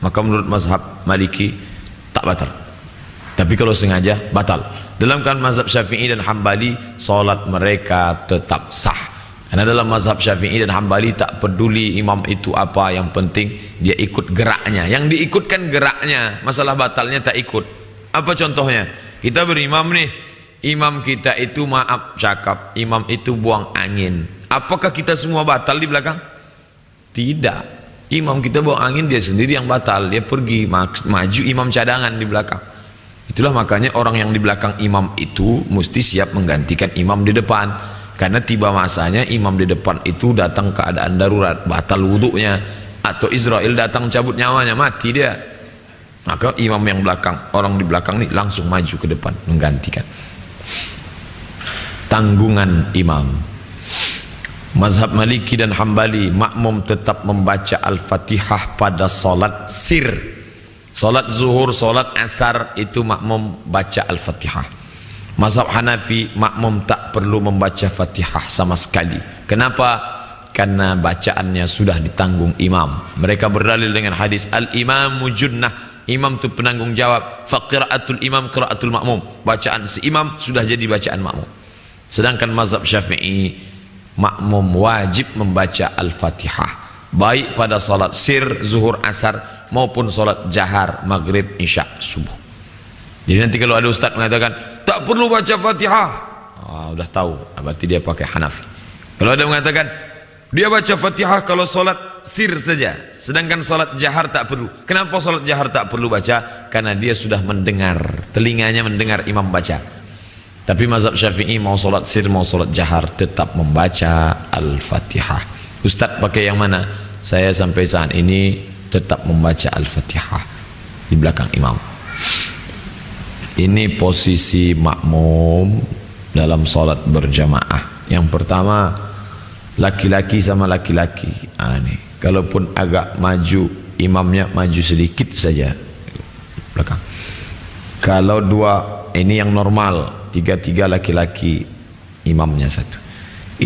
[SPEAKER 2] Maka menurut mazhab Maliki tak batal. Tapi kalau sengaja batal. Dalam kan mazhab Syafi'i dan Hambali, salat mereka tetap sah. Karena dalam mazhab Syafi'i dan Hambali tak peduli imam itu apa, yang penting dia ikut geraknya. Yang diikutkan geraknya, masalah batalnya tak ikut. Apa contohnya? Kita berimam nih, imam kita itu maaf cakap, imam itu buang angin. Apakah kita semua batal di belakang? Tidak. Imam kita buang angin, dia sendiri yang batal. Dia pergi maju, imam cadangan di belakang. Itulah makanya orang yang di belakang imam itu mesti siap menggantikan imam di depan. Karena tiba masanya imam di depan itu datang keadaan darurat, batal wuduknya, atau Israel datang cabut nyawanya, mati dia. Maka imam yang belakang, orang di belakang ini langsung maju ke depan menggantikan. Tanggungan imam. Mazhab Maliki dan Hambali, makmum tetap membaca Al-Fatihah pada salat sir. Salat zuhur, salat asar itu makmum baca Al-Fatihah. Mazhab Hanafi, makmum tak perlu membaca Fatihah sama sekali. Kenapa? karena bacaannya sudah ditanggung imam. Mereka berdalil dengan hadis al-imamu junnah, imam itu penanggung jawab, faqiraatul imam qiraatul makmum, bacaan si imam sudah jadi bacaan makmum. Sedangkan mazhab Syafi'i, makmum wajib membaca al-Fatihah baik pada salat sir zuhur asar maupun salat jahar maghrib isya subuh. Jadi nanti kalau ada ustaz mengatakan tak perlu baca Fatihah, udah tahu berarti dia pakai Hanafi. Kalau ada mengatakan dia baca Fatihah kalau solat sir saja, sedangkan solat jahar tak perlu. Kenapa solat jahar tak perlu baca? Karena dia sudah mendengar, telinganya mendengar imam baca. Tapi mazhab Syafi'i mau solat sir mau solat jahar tetap membaca Al-Fatihah. Ustaz pakai yang mana? Saya sampai saat ini tetap membaca Al-Fatihah di belakang imam. Ini posisi makmum dalam solat berjamaah. Yang pertama, laki-laki sama laki-laki. Nih, kalaupun agak maju imamnya maju sedikit saja belakang. Kalau dua, ini yang normal, tiga laki-laki imamnya satu.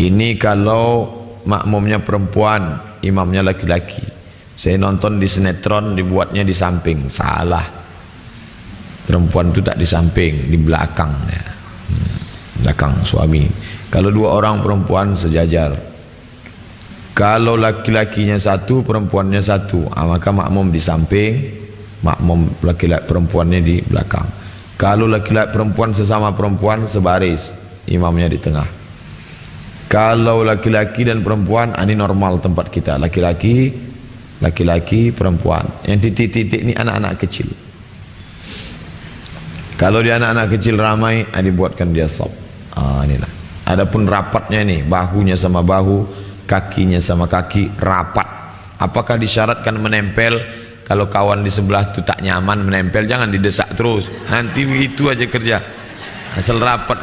[SPEAKER 2] Ini kalau makmumnya perempuan imamnya laki-laki. Saya nonton di sinetron dibuatnya di samping, salah. Perempuan itu tak di samping, di belakang ya. Belakang suami. Kalau dua orang perempuan sejajar. Kalau laki-lakinya satu, perempuannya satu, maka makmum di samping, makmum laki-laki perempuannya di belakang. Kalau laki-laki perempuan sesama perempuan sebaris, imamnya di tengah. Kalau laki-laki dan perempuan, ini normal tempat kita, laki-laki, perempuan. Yang titik-titik ini anak-anak kecil. Kalau dia anak-anak kecil ramai, dibuatkan dia sop. Inilah. Adapun rapatnya nih, bahunya sama bahu, kakinya sama kaki rapat. Apakah disyaratkan menempel? Kalau kawan di sebelah itu tak nyaman menempel, jangan didesak terus. Nanti begitu aja kerja. Asal rapat.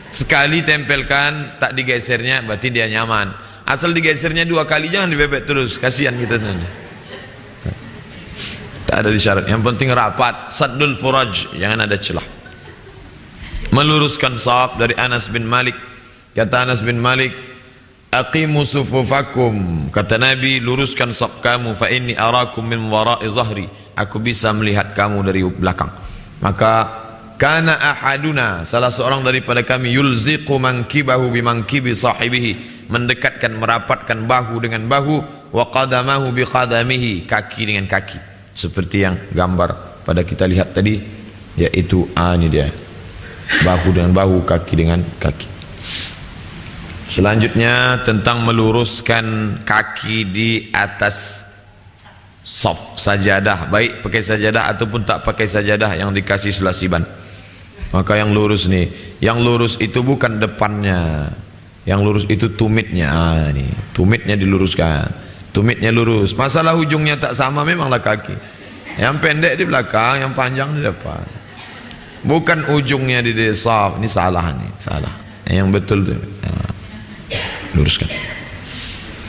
[SPEAKER 2] Sekali tempelkan, tak digesernya, berarti dia nyaman. Asal digesernya 2 kali, jangan dibebek terus. Kasihan kita nanti. Tak ada disyarat. Yang penting rapat. Saddul furaj, jangan ada celah. Meluruskan saf dari Anas bin Malik. Kata Anas bin Malik, aqimu sufufakum, kata Nabi, luruskan saf kamu, fa inni arakum min wara'i zahri, aku bisa melihat kamu dari belakang. Maka kana ahaduna, salah seorang daripada kami, yulziqu mankibahu bimangkibi sahibihi, mendekatkan merapatkan bahu dengan bahu, wa qadamahu biqadamihi, kaki dengan kaki, seperti yang gambar pada kita lihat tadi, yaitu ini dia, bahu dengan bahu, kaki dengan kaki. Selanjutnya tentang meluruskan kaki di atas saf sajadah, baik pakai sajadah ataupun tak pakai sajadah yang dikasih selasiban. Maka yang lurus nih, yang lurus itu bukan depannya, yang lurus itu tumitnya. Nih, tumitnya diluruskan, tumitnya lurus. Masalah ujungnya tak sama memanglah kaki. Yang pendek di belakang, yang panjang di depan. Bukan ujungnya di saf. Ini salah nih, salah. Yang betul tuh. Luruskan.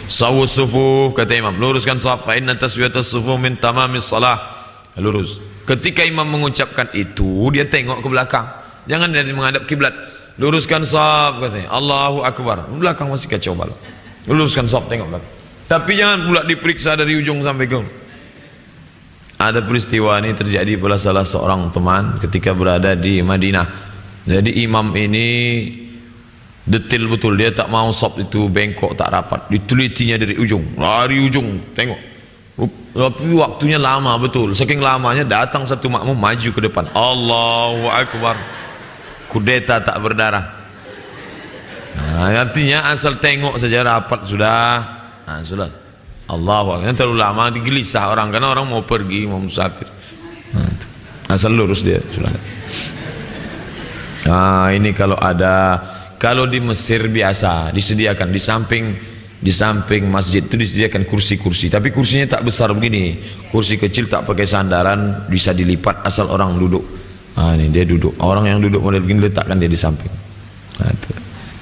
[SPEAKER 2] Sawu sufuf, kata imam, luruskan saf, fa inna taswiyatas sufuf min tamamis salah. Lurus. Ketika imam mengucapkan itu, dia tengok ke belakang. Jangan dia menghadap kiblat. Luruskan saf, katanya. Allahu akbar. Belakang masih kacau balau. Luruskan saf, tengok belakang. Tapi jangan pula diperiksa dari ujung sampai ke. Ada peristiwa ini terjadi pada salah seorang teman ketika berada di Madinah. Jadi imam ini detil betul, dia tak mau sop itu bengkok tak rapat, ditelitinya dari ujung tengok. Tapi waktunya lama betul, saking lamanya datang satu makmum maju ke depan, Allahu akbar, kudeta tak berdarah. Artinya asal tengok saja rapat sudah, sudah. Allahu akbar. Terlalu lama gelisah orang, karena orang mau pergi, mau musafir. Asal lurus dia sudah. Ini kalau ada. Kalau di Mesir biasa disediakan di samping masjid itu disediakan kursi-kursi, tapi kursinya tak besar begini, kursi kecil tak pakai sandaran, bisa dilipat asal orang duduk. Ini dia duduk, orang yang duduk model begini letakkan dia di samping.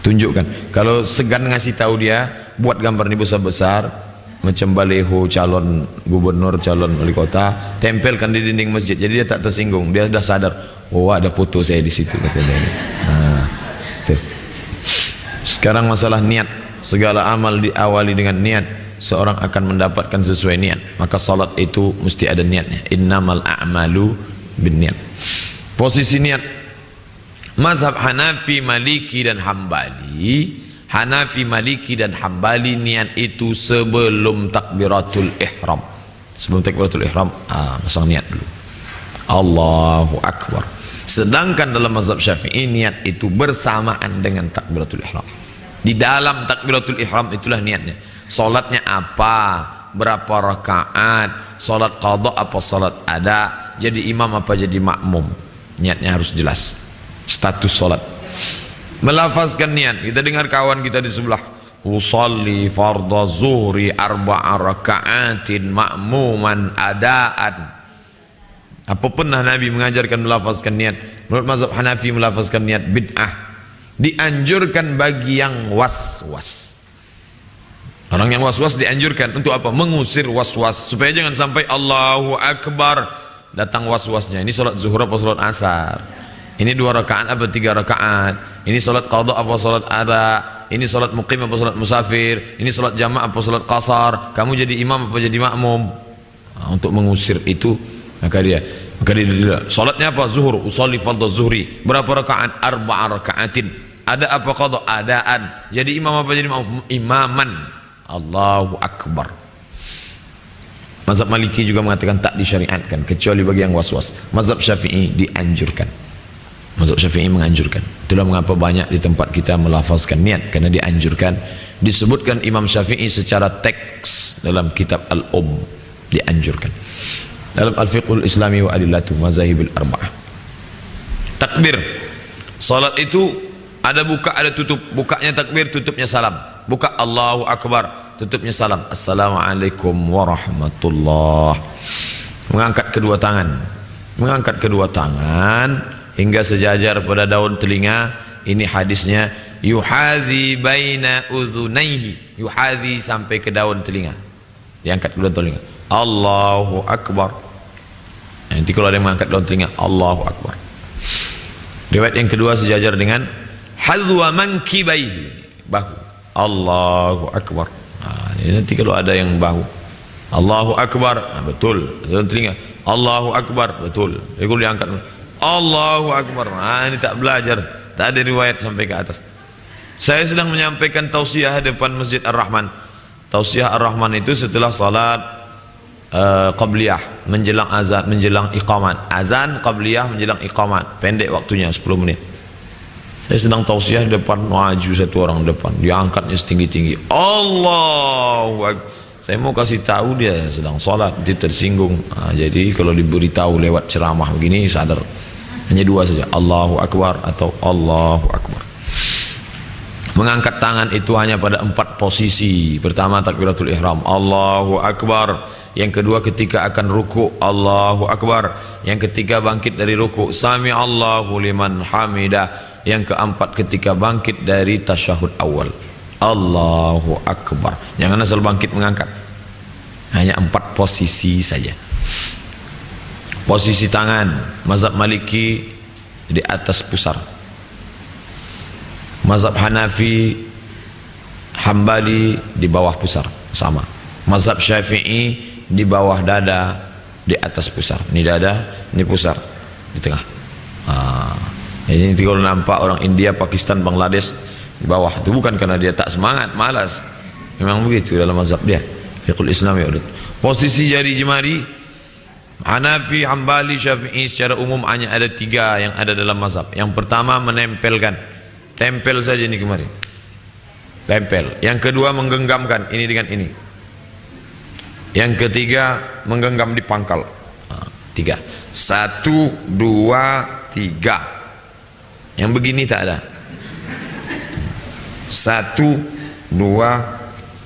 [SPEAKER 2] Tunjukkan. Kalau segan ngasih tahu dia, buat gambar ini besar-besar macam baleho calon gubernur, calon wali kota, tempelkan di dinding masjid, jadi dia tak tersinggung, dia sudah sadar, oh ada foto saya di situ, kata dia. Sekarang masalah niat. segala amal diawali dengan niat, seorang akan mendapatkan sesuai niat. Maka salat itu mesti ada niatnya. Innamal a'malu binniyat. Posisi niat. Mazhab Hanafi, Maliki dan Hambali, Hanafi, Maliki dan Hambali, niat itu sebelum takbiratul ihram. Sebelum takbiratul ihram, pasang niat dulu. Allahu Akbar. Sedangkan dalam mazhab Syafi'i, niat itu bersamaan dengan takbiratul ihram. Di dalam takbiratul ihram itulah niatnya. Salatnya apa, berapa rakaat, salat qadha apa salat ada, jadi imam apa jadi makmum. Niatnya harus jelas. Status salat. Melafazkan niat. Kita dengar kawan kita di sebelah, usalli fardhu zuhri arba'a raka'atin ma'muman adaan. Apa pernah Nabi mengajarkan melafazkan niat? Menurut mazhab Hanafi, melafazkan niat bid'ah. Dianjurkan bagi yang was-was. Orang yang was-was dianjurkan untuk apa? Mengusir was-was, supaya jangan sampai Allahu Akbar datang was-wasnya. Ini salat zuhur apa salat asar? Ini 2 rakaat apa 3 rakaat? Ini salat qadha apa salat ada? Ini salat muqim apa salat musafir? Ini salat jamaah apa salat qasar? Kamu jadi imam apa jadi makmum? Untuk mengusir itu, maka dia salatnya apa? Zuhur, usolli fardhu zuhri. Berapa rakaat? 4 rakaatin. Ada apa qadha? Adaan. Jadi imam apa jadi makmum? Imaman. Allahu Akbar. Mazhab Maliki juga mengatakan tak disyariatkan kecuali bagi yang was-was. Mazhab Syafi'i dianjurkan. Mazhab Syafi'i menganjurkan. Itulah mengapa banyak di tempat kita melafazkan niat, karena dianjurkan. Disebutkan Imam Syafi'i secara teks dalam kitab dianjurkan. Dalam Al-Fiqhul Islami wa Adillatu Mazahibil Arba'ah. Takbir. Salat itu ada buka ada tutup. Bukanya takbir, tutupnya salam. Buka Allahu Akbar, tutupnya salam. Assalamualaikum warahmatullah. Mengangkat kedua tangan. Mengangkat kedua tangan hingga sejajar pada daun telinga. Ini hadisnya, yuhadhi baina udhunaihi. Yuhadhi sampai ke daun telinga. Diangkat kedua telinga. Allahu Akbar. Nanti kalau ada yang mengangkat daun telinga, Allahu Akbar. Riwayat yang kedua sejajar dengan hadwa mankibaihi, bahu. Allahu Akbar. Nanti kalau ada yang bahu, Allahu Akbar, betul. Daun telinga, Allahu Akbar, betul. Jadi kalau diangkat, Allahu Akbar. Ini tak belajar, tak ada riwayat sampai ke atas. Saya sedang menyampaikan tausiah depan Masjid Ar-Rahman. Tausiah Ar-Rahman itu setelah salat qabliyah, menjelang azan, menjelang iqamat. Azan qabliyah menjelang iqamat, pendek waktunya 10 menit. Saya sedang tausiah di depan, maju satu orang depan, dia angkatnya setinggi-tinggi, Allahu Akbar. Saya mau kasih tahu dia sedang salat, dia tersinggung. Jadi kalau diberitahu lewat ceramah begini, sadar. Hanya 2 saja, Allahu Akbar atau Allahu Akbar. Mengangkat tangan itu hanya pada 4 posisi. Pertama takbiratul ihram, Allahu Akbar. Yang kedua ketika akan ruku, Allahu Akbar. Yang ketiga bangkit dari ruku, Sami Allahu liman hamidah. Yang keempat ketika bangkit dari tasyahud awal, Allahu Akbar. Jangan asal bangkit mengangkat. Hanya 4 posisi saja. Posisi tangan, mazhab Maliki di atas pusar. Mazhab Hanafi, Hambali di bawah pusar, sama. Mazhab Syafi'i di bawah dada, di atas pusar. Ini dada, ini pusar, di tengah. Ini kalau nampak orang India, Pakistan, Bangladesh di bawah, itu bukan karena dia tak semangat, malas. Memang begitu dalam mazhab dia. Fiqhul Islam ya. Posisi jari jemari, Hanafi, Hambali, Syafi'i secara umum hanya ada 3 yang ada dalam mazhab. Yang pertama menempelkan, tempel saja ini kemari, tempel. Yang kedua menggenggamkan ini dengan ini. Yang ketiga menggenggam di pangkal. 3. 1, 2, 3. Yang begini tak ada. 1, 2,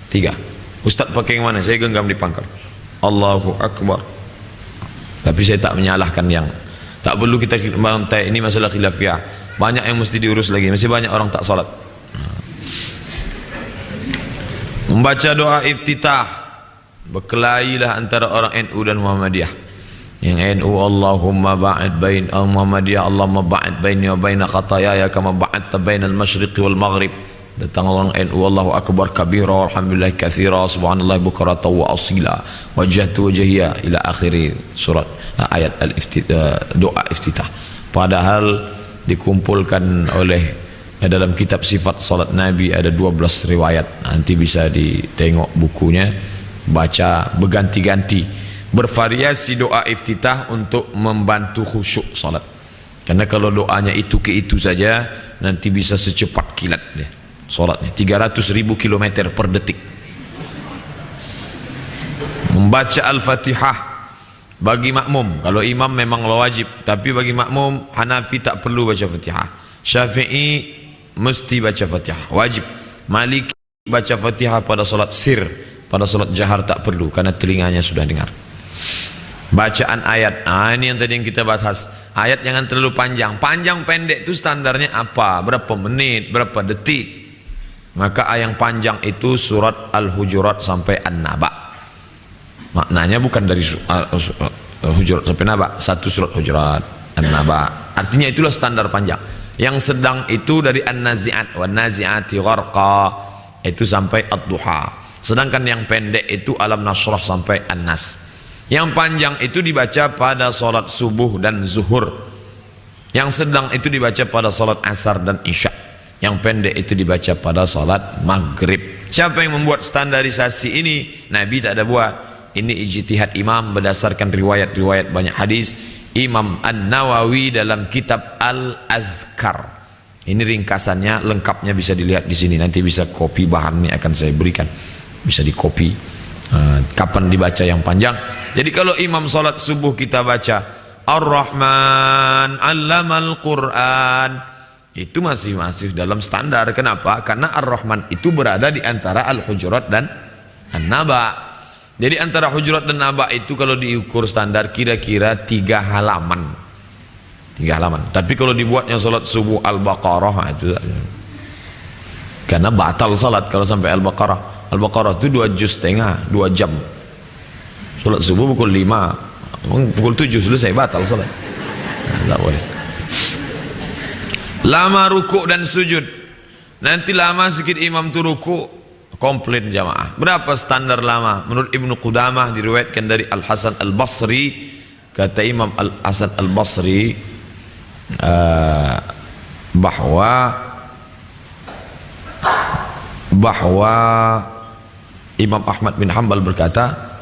[SPEAKER 2] 3. Ustaz pakai yang mana? Saya genggam di pangkal. Allahu Akbar. Tapi saya tak menyalahkan yang tak perlu kita bantai. Ini masalah khilafiyah. Banyak yang mesti diurus lagi. Masih banyak orang tak salat. Membaca doa iftitah. Berkelailah antara orang NU dan Muhammadiyah. Yang NU, Allahumma ba'id bain Muhammadiyah, Allahumma ba'id baini wa baina khatayaya kama ba'adta bainal masyriqi wal maghrib. Datang orang NU, Allahu akbar kabira walhamdulillah katsira subhanallah bukratan wa asila wajhatu wajhiya ila akhir surat ayat doa iftitah. Padahal dikumpulkan oleh dalam kitab sifat salat Nabi ada 12 riwayat. Nanti bisa ditengok bukunya, baca berganti-ganti, bervariasi doa iftitah untuk membantu khusyuk salat. Karena kalau doanya itu ke itu saja nanti bisa secepat kilat dia salatnya, 300.000 km per detik. Membaca Al-Fatihah bagi makmum, kalau imam memang wajib, tapi bagi makmum Hanafi tak perlu baca Fatihah, Syafi'i mesti baca Fatihah wajib, Maliki baca Fatihah pada salat sir, pada salat jahar tak perlu karena telinganya sudah dengar. Bacaan ayat, ini yang tadi yang kita bahas, ayat jangan terlalu panjang. Panjang pendek itu standarnya apa, berapa menit, berapa detik. Maka ayat yang panjang itu surat Al-Hujurat sampai An-Naba. Maknanya bukan dari Hujurat sampai Naba, satu surat Hujurat, An-Naba. Artinya itulah standar panjang. Yang sedang itu dari An-Nazi'at, Wan-Nazi'ati Gharqa, itu sampai Ad-Duha. Sedangkan yang pendek itu Alam Nasrah sampai An-Nas. Yang panjang itu dibaca pada salat subuh dan zuhur. Yang sedang itu dibaca pada salat asar dan isya. Yang pendek itu dibaca pada salat maghrib. Siapa yang membuat standarisasi ini? Nabi tak ada buat. Ini ijtihad imam berdasarkan riwayat-riwayat banyak hadis. Imam An-Nawawi dalam kitab Al-Azkar. Ini ringkasannya, lengkapnya bisa dilihat di sini. Nanti bisa copy, bahannya akan saya berikan. Bisa di copy. Kapan dibaca yang panjang. Jadi kalau imam salat subuh kita baca Ar-Rahman 'allamal Qur'an, itu masih dalam standar. Kenapa? Karena Ar-Rahman itu berada di antara Al-Hujurat dan An-Naba. Jadi antara Hujurat dan Naba itu kalau diukur standar kira-kira 3 halaman. 3 halaman. Tapi kalau dibuatnya salat subuh Al-Baqarah itu, karena batal salat kalau sampai Al-Baqarah. Al-Baqarah itu 2 juz setengah, 2 jam. Salat subuh pukul 5, pukul 7 selesai, batal salat. Tak boleh. Lama rukuk dan sujud. Nanti lama sikit imam tu rukuk, komplain jamaah. Berapa standar lama? Menurut Ibnu Qudamah diriwayatkan dari Al-Hasan Al-Basri, kata Imam Al-Hasan Al-Basri bahwa Imam Ahmad bin Hanbal berkata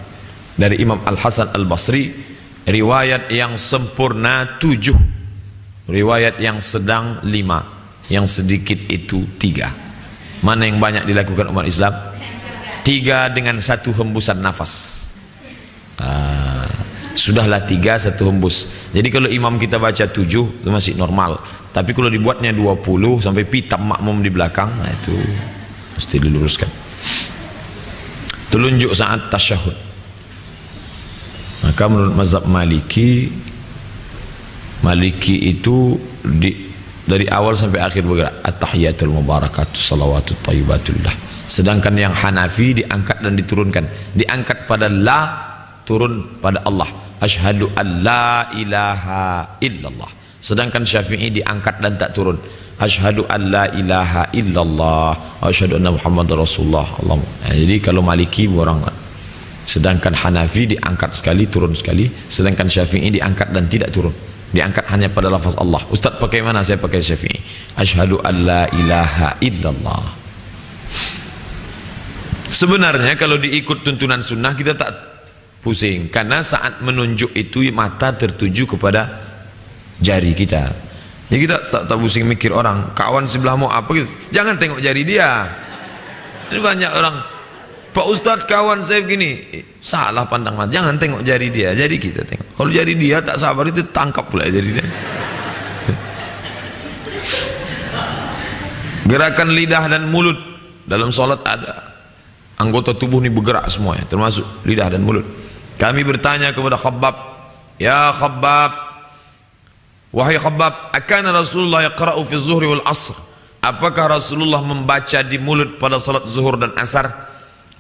[SPEAKER 2] dari Imam Al-Hasan Al-Basri, riwayat yang sempurna 7, riwayat yang sedang 5, yang sedikit itu 3. Mana yang banyak dilakukan umat Islam? 3 dengan 1 hembusan nafas. Sudahlah 3 1 hembus. Jadi kalau imam kita baca 7 itu masih normal. Tapi kalau dibuatnya 20 sampai pitam makmum di belakang, itu mesti diluruskan. Telunjuk saat tasyahud. Maka menurut mazhab Maliki itu dari awal sampai akhir bergerak at-tahiyatul mubarakatuh salawatut thayyibatullah. Sedangkan yang Hanafi diangkat dan diturunkan. Diangkat pada la, turun pada Allah. Asyhadu an la ilaha illallah. Sedangkan Syafi'i diangkat dan tak turun. Asyhadu an la ilaha illallah wa asyhadu anna Muhammadar Rasulullah. Jadi kalau Maliki orang, sedangkan Hanafi diangkat sekali, turun sekali. Sedangkan Syafi'i diangkat dan tidak turun. Diangkat hanya pada lafaz Allah. Ustaz pakai mana? Saya pakai Syafi'i. Asyhadu an la ilaha illallah. Sebenarnya kalau diikut tuntunan sunnah kita tak pusing, karena saat menunjuk itu mata tertuju kepada jari kita. Ya kita tak pusing mikir orang kawan sebelah mau apa gitu. Jangan tengok jari dia. Ini banyak orang, Pak Ustadz kawan saya begini, salah pandang mata. Jangan tengok jari dia, jari kita tengok. Kalau jari dia tak sabar itu tangkap pula jari dia. Gerakan lidah dan mulut dalam sholat ada. Anggota tubuh ini bergerak semuanya, termasuk lidah dan mulut. Kami bertanya kepada Khabbab, ya Khabbab, wahai Khabbab, akana Rasulullah yaqra'u fi zuhri wal asr? Apakah Rasulullah membaca di mulut pada salat zuhur dan asar?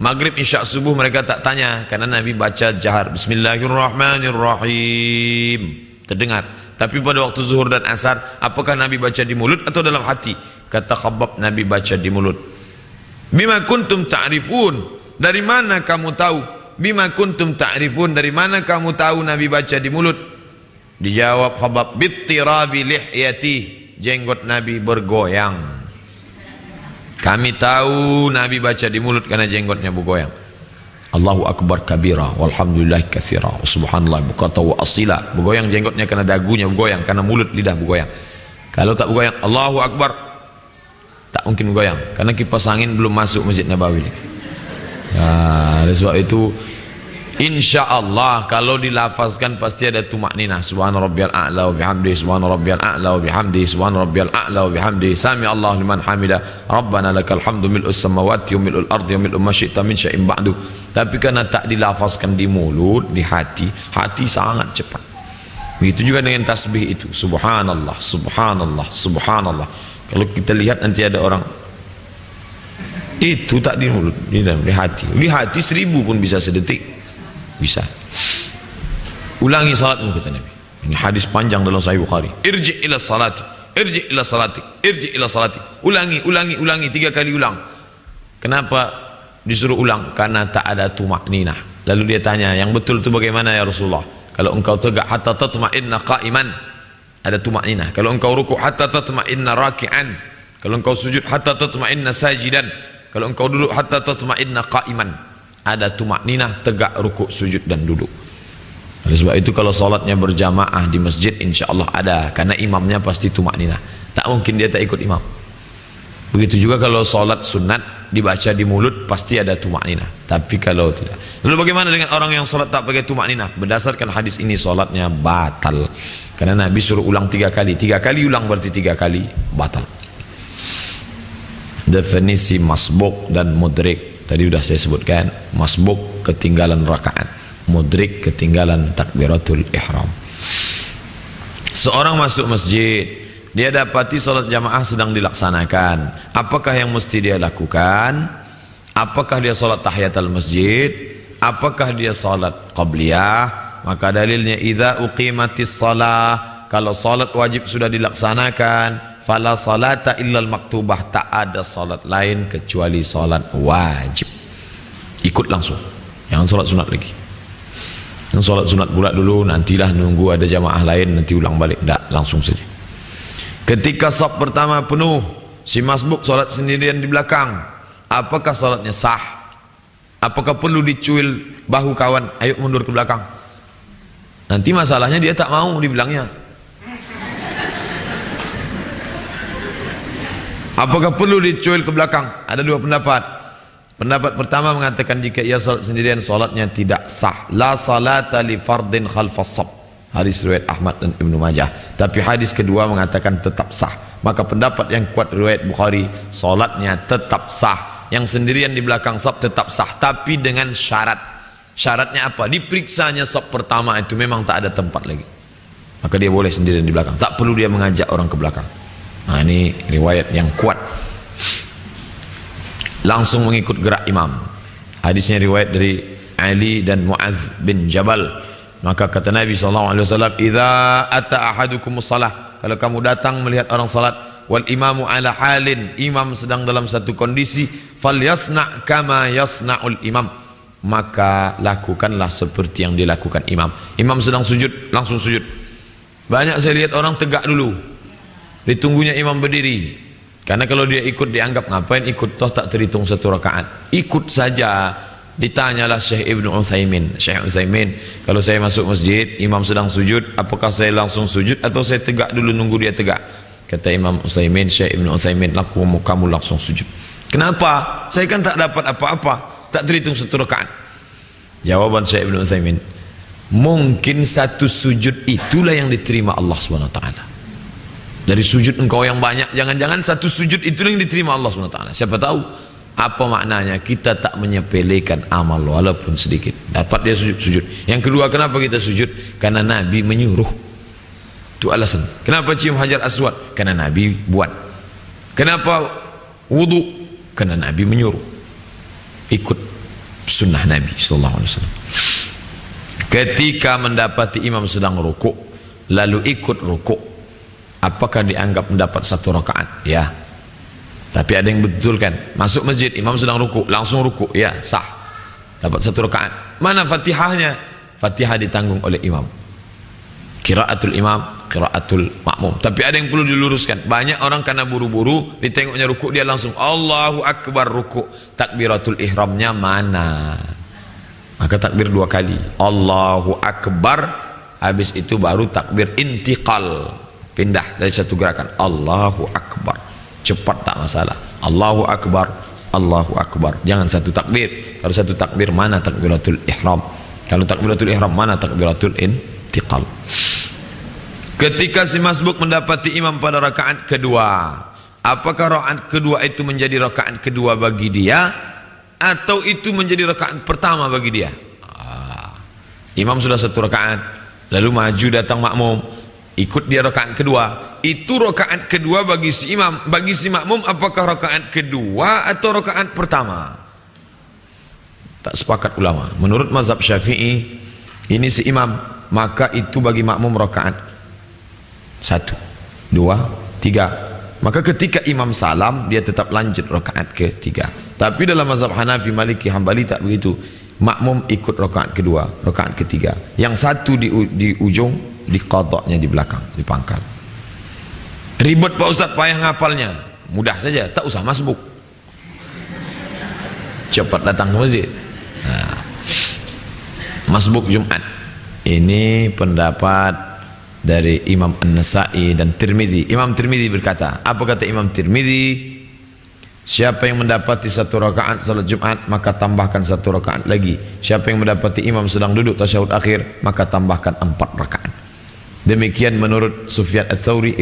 [SPEAKER 2] Maghrib, isya, subuh mereka tak tanya, karena Nabi baca jahar, Bismillahirrahmanirrahim, terdengar. Tapi pada waktu zuhur dan asar, apakah Nabi baca di mulut atau dalam hati? Kata Khabbab, Nabi baca di mulut. Bima kuntum ta'rifun, dari mana kamu tahu? Bima kuntum ta'rifun, dari mana kamu tahu Nabi baca di mulut? Dijawab Khabbab, bittirabi lihyati, jenggot Nabi bergoyang. Kami tahu Nabi baca di mulut karena jenggotnya bergoyang. Allahu akbar kabira walhamdulillah katsira subhanallah bukata wa asila. Bergoyang jenggotnya karena dagunya bergoyang, karena mulut lidah bergoyang. Kalau tak bergoyang Allahu akbar, tak mungkin bergoyang karena kipas angin belum masuk Masjid Nabawi. Ya, oleh sebab itu insyaallah kalau dilafazkan pasti ada tumakninah. Subhana rabbiyal a'la wa bihamdihi, subhana rabbiyal a'la wa bihamdihi, subhana rabbiyal a'la wa bihamdihi, sami Allahu liman hamida, rabbana lakal hamdu mil'us samawati wa mil'ul ardi wa mil'u ma syi'ta min syai'in ba'du. Tapi karena tak dilafazkan di mulut, di hati, hati sangat cepat. Begitu juga dengan tasbih itu, subhanallah, subhanallah, subhanallah. Kalau kita lihat nanti ada orang itu tak di mulut, di dalam, di hati. Di hati 1000 pun bisa sedetik. Bisa. Ulangi salatmu, kata Nabi. Ini hadis panjang dalam Sahih Bukhari. Irji ila salati, irji ila salati, irji ila salati. Ulangi, ulangi, ulangi, 3 kali ulang. Kenapa disuruh ulang? Karena tak ada tumakninah. Lalu dia tanya, yang betul itu bagaimana ya Rasulullah? Kalau engkau tegak hatta tatma'inna qa'iman, ada tumakninah. Kalau engkau rukuk hatta tatma'inna raki'an. Kalau engkau sujud hatta tatma'inna sajidan. Kalau engkau duduk hatta tatma'inna qa'iman, ada tumakninah, tegak, rukuk, sujud dan duduk. Oleh sebab itu kalau salatnya berjamaah di masjid insyaallah ada, karena imamnya pasti tumakninah. Tak mungkin dia tak ikut imam. Begitu juga kalau salat sunat dibaca di mulut pasti ada tumakninah. Tapi kalau tidak, lalu bagaimana dengan orang yang salat tak pakai tumakninah? Berdasarkan hadis ini salatnya batal, karena Nabi suruh ulang 3 kali. 3 kali ulang berarti 3 kali batal. Definisi masbuk dan mudrik tadi sudah saya sebutkan. Masbuk ketinggalan rakaat, mudrik ketinggalan takbiratul ihram. Seorang masuk masjid, dia dapati salat jamaah sedang dilaksanakan. Apakah yang mesti dia lakukan? Apakah dia salat tahiyatul masjid? Apakah dia salat qabliyah? Maka dalilnya idza uqimatis shalah, kalau salat wajib sudah dilaksanakan, fala salata illal maktubah, tak ada salat lain kecuali salat wajib. Ikut langsung, jangan salat sunat lagi. Yang salat sunat pula dulu, nantilah nunggu ada jamaah lain nanti ulang balik. Tak, langsung saja. Ketika saf pertama penuh, si masbuk salat sendirian di belakang, apakah salatnya sah? Apakah perlu dicuil bahu kawan, ayo mundur ke belakang? Nanti masalahnya dia tak mau dibilangnya. Apakah perlu dicuil ke belakang? Ada 2 pendapat. Pendapat pertama mengatakan jika ia salat sendirian salatnya tidak sah. La salata li fardin khalfas saf. Hadis riwayat Ahmad dan Ibnu Majah. Tapi hadis kedua mengatakan tetap sah. Maka pendapat yang kuat riwayat Bukhari, salatnya tetap sah. Yang sendirian di belakang saf tetap sah, tapi dengan syarat. Syaratnya apa? Diperiksanya saf pertama itu memang tak ada tempat lagi, maka dia boleh sendirian di belakang. Tak perlu dia mengajak orang ke belakang. Nah, ini riwayat yang kuat. Langsung mengikut gerak imam. Hadisnya riwayat dari Ali dan Muaz bin Jabal. Maka kata Nabi SAW, idza ata ahadukumus salah, kalau kamu datang melihat orang salat, wal imamu ala halin, imam sedang dalam satu kondisi, falyasna kama yasna'ul imam, maka lakukanlah seperti yang dilakukan imam. Imam sedang sujud, langsung sujud. Banyak saya lihat orang tegak dulu, ditunggunya imam berdiri. Karena kalau dia ikut dianggap ngapain ikut, toh tak terhitung 1 rakaat. Ikut saja. Ditanyalah Syekh Ibnu Utsaimin, Syekh Utsaimin, kalau saya masuk masjid, imam sedang sujud, apakah saya langsung sujud atau saya tegak dulu nunggu dia tegak? Kata Imam Utsaimin, Syekh Ibnu Utsaimin, kamu langsung sujud. Kenapa? Saya kan tak dapat apa-apa, tak terhitung 1 rakaat. Jawaban Syekh Ibnu Utsaimin, mungkin 1 sujud itulah yang diterima Allah SWT. Dari sujud engkau yang banyak, jangan-jangan 1 sujud itulah yang diterima Allah SWT. Siapa tahu apa maknanya? Kita tak menyepelekan amal walaupun sedikit. Dapat dia sujud. Yang kedua, kenapa kita sujud? Karena Nabi menyuruh. Itu alasan. Kenapa cium hajar aswad? Karena Nabi buat. Kenapa wudu? Karena Nabi menyuruh. Ikut sunnah Nabi SAW. Ketika mendapati imam sedang rukuk, lalu ikut rukuk, apakah dianggap mendapat 1 rakaat? Ya. Tapi ada yang betulkan, masuk masjid, imam sedang rukuk, langsung rukuk, ya sah, dapat 1 rakaat. Mana Fatihahnya? Fatihah ditanggung oleh imam. Qiraatul imam, qiraatul makmum. Tapi ada yang perlu diluruskan. Banyak orang karena buru-buru, ditengoknya rukuk dia langsung Allahu Akbar rukuk. Takbiratul ihramnya mana? Maka takbir 2 kali. Allahu Akbar, habis itu baru takbir intiqal, pindah dari satu gerakan. Allahu Akbar, cepat tak masalah. Allahu Akbar, Allahu Akbar. Jangan satu takbir. Kalau satu takbir mana takbiratul ihram? Kalau takbiratul ihram mana takbiratul intiqal? Ketika si masbuk mendapati imam pada rakaat kedua, apakah rakaat kedua itu menjadi rakaat kedua bagi dia atau itu menjadi rakaat pertama bagi dia? Imam sudah 1 rakaat, lalu maju datang makmum, ikut dia rakaat kedua. Itu rakaat kedua bagi si imam. Bagi si makmum apakah rakaat kedua atau rakaat pertama? Tak sepakat ulama. Menurut mazhab Syafi'i, ini si imam, maka itu bagi makmum rakaat 1, 2, 3. Maka ketika imam salam, dia tetap lanjut rakaat ketiga. Tapi dalam mazhab Hanafi, Maliki, Hambali tak begitu. Makmum ikut rakaat kedua, rakaat ketiga. Yang 1 di ujung, diqadaknya di belakang, di pangkal. Ribet Pak Ustaz, payah ngapalnya. Mudah saja, tak usah masbuk, cepat datang ke masjid. Masbuk Jumat ini pendapat dari Imam An-Nasa'i dan Tirmidzi. Imam Tirmidzi berkata, apa kata Imam Tirmidzi? Siapa yang mendapati 1 rakaat salat Jumat, maka tambahkan 1 rakaat lagi. Siapa yang mendapati imam sedang duduk tasyahud akhir, maka tambahkan 4 rakaat. Demikian menurut Sufyan Ats-Tsauri,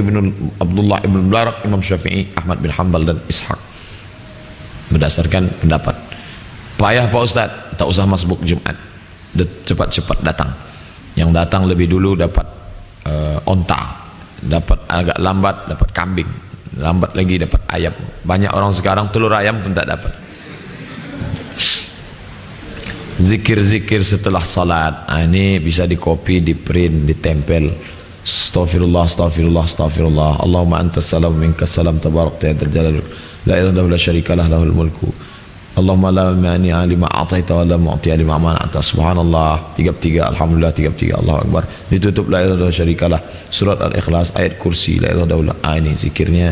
[SPEAKER 2] Abdullah ibn Mubarak, Imam Syafi'i, Ahmad bin Hanbal dan Ishaq. Berdasarkan pendapat. Payah Pak Ustaz, tak usah masbuk Jumat, cepat-cepat datang. Yang datang lebih dulu dapat onta, dapat agak lambat dapat kambing, lambat lagi dapat ayam. Banyak orang sekarang telur ayam pun tak dapat. Zikir-zikir setelah salat, ini bisa di copy, di print, ditempel. Astaghfirullah, astaghfirullah, astaghfirullah. Allahumma antas salam minkas salam tabarakta ya dzal jalali la ilaha illa la syarikalah lahul mulku. Allahumma la mani lima a'taita wa la mu'ti lima mana'ta. Subhanallah 33, alhamdulillah 33, Allahu akbar. Ditutup la ilaha illallah syarikalah, surat Al-Ikhlas, ayat kursi, la ilaha illallah. Ini zikirnya.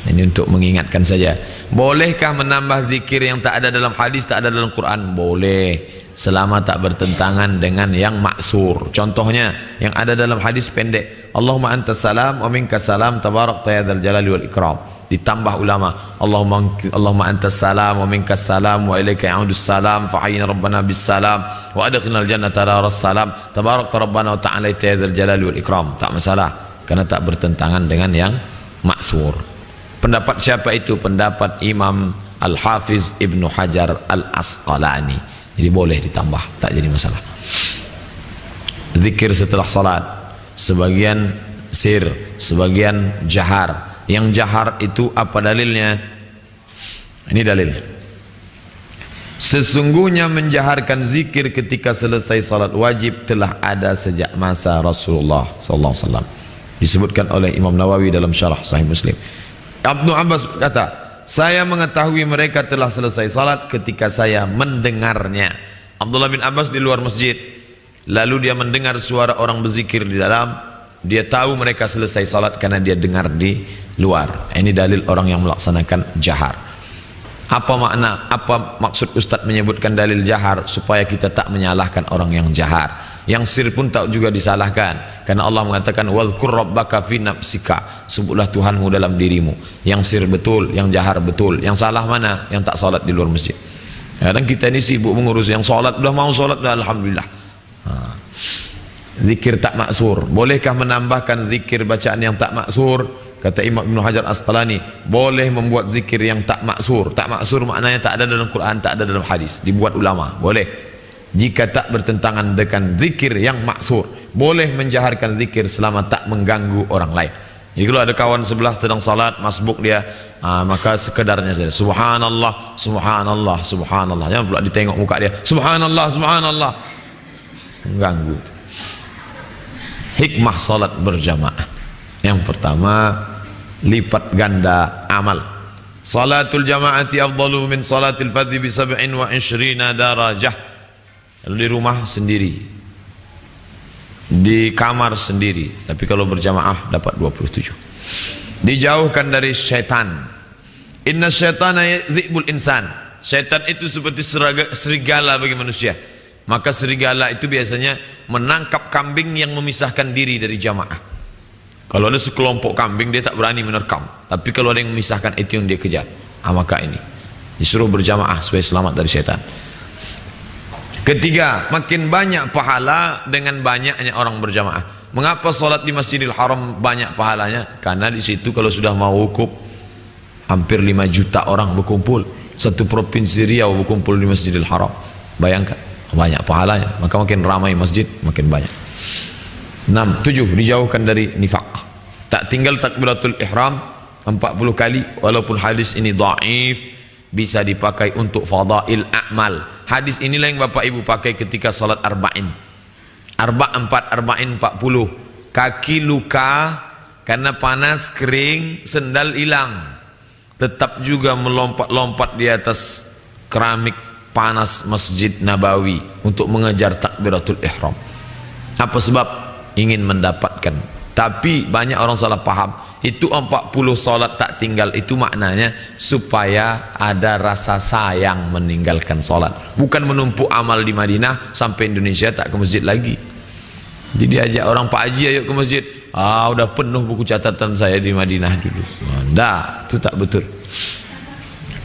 [SPEAKER 2] Ini untuk mengingatkan saja. Bolehkah menambah zikir yang tak ada dalam hadis, tak ada dalam Quran? Boleh, selama tak bertentangan dengan yang maksur. Contohnya yang ada dalam hadis pendek, Allahumma antas salam wa minkas salam tabarakta ya dzal jalali wal ikram. Ditambah ulama, Allahumma antas salam wa minkas salam wa ilaika ya'udus salam fa hayyina rabbana bis salam wa adkhilnal jannata daras salam tabarakta rabbana wa ta'ala ya dzal jalali wal ikram. Tak masalah karena tak bertentangan dengan yang maksur. Pendapat siapa itu? Pendapat Imam Al-Hafiz Ibnu Hajar Al-Asqalani. Jadi boleh ditambah, tak jadi masalah. Zikir setelah salat, sebagian sir, sebagian jahar. Yang jahar itu apa dalilnya? Ini dalilnya. Sesungguhnya menjaharkan zikir ketika selesai salat wajib telah ada sejak masa Rasulullah sallallahu alaihi wasallam. Disebutkan oleh Imam Nawawi dalam syarah Sahih Muslim. Ibnu Abbas kata, saya mengetahui mereka telah selesai salat ketika saya mendengarnya. Abdullah bin Abbas di luar masjid, lalu dia mendengar suara orang berzikir di dalam. Dia tahu mereka selesai salat karena dia dengar di luar. Ini dalil orang yang melaksanakan jahar. Apa makna, apa maksud Ustaz menyebutkan dalil jahar? Supaya kita tak menyalahkan orang yang jahar. Yang sir pun tak juga disalahkan, karena Allah mengatakan wadhkur rabbaka fi nafsika, sebutlah Tuhanmu dalam dirimu. Yang sir betul, yang jahar betul. Yang salah mana? Yang tak salat di luar masjid. Kadang kita ini sibuk mengurus yang salat, udah mau salat dah alhamdulillah. Zikir tak maksur, bolehkah menambahkan zikir bacaan yang tak maksur? Kata Imam Ibnu Hajar Asqalani, boleh membuat zikir yang tak maksur. Tak maksur maknanya tak ada dalam Quran, tak ada dalam hadis, dibuat ulama, boleh. Jika tak bertentangan dengan zikir yang maksur, boleh menjaharkan zikir selama tak mengganggu orang lain. Jadi kalau ada kawan sebelah sedang salat, masbuk dia, maka sekedarnya saja subhanallah, subhanallah, subhanallah. Jangan pula ditengok muka dia, subhanallah, subhanallah, mengganggu. Hikmah salat berjamaah. Yang pertama, lipat ganda amal. Salatul jama'ati afdalu min salatil fardhi bi 27 darajah. Lalu di rumah sendiri, di kamar sendiri, tapi kalau berjamaah dapat 27. Dijauhkan dari syaitan. Inna syaitana yadhibul insan. Syaitan itu seperti serigala bagi manusia. Maka serigala itu biasanya menangkap kambing yang memisahkan diri dari jamaah. Kalau ada sekelompok kambing dia tak berani menerkam, tapi kalau ada yang memisahkan itu yang dia kejar. Maka ini disuruh berjamaah supaya selamat dari syaitan. Ketiga, makin banyak pahala dengan banyaknya orang berjamaah. Mengapa solat di Masjidil Haram banyak pahalanya? Karena di situ kalau sudah mau wukuf hampir 5 juta orang berkumpul. Satu provinsi Riau berkumpul di Masjidil Haram. Bayangkan banyak pahalanya. Maka makin ramai masjid makin banyak. 6. 7. Dijauhkan dari nifaq. Tak tinggal takbiratul ihram 40 kali, walaupun hadis ini dhaif, bisa dipakai untuk fadail a'mal. Hadis inilah yang Bapak Ibu pakai ketika salat arba'in. Arba'in 40. Kaki luka karena panas, kering, sendal hilang, tetap juga melompat-lompat di atas keramik panas Masjid Nabawi untuk mengejar takbiratul ihram. Apa sebab? Ingin mendapatkan. Tapi banyak orang salah paham, itu 40 solat tak tinggal itu maknanya supaya ada rasa sayang meninggalkan solat, bukan menumpuk amal di Madinah sampai Indonesia tak ke masjid lagi. Jadi ajak orang, Pak Haji ayo ke masjid, udah penuh buku catatan saya di Madinah dulu. Enggak, itu tak betul.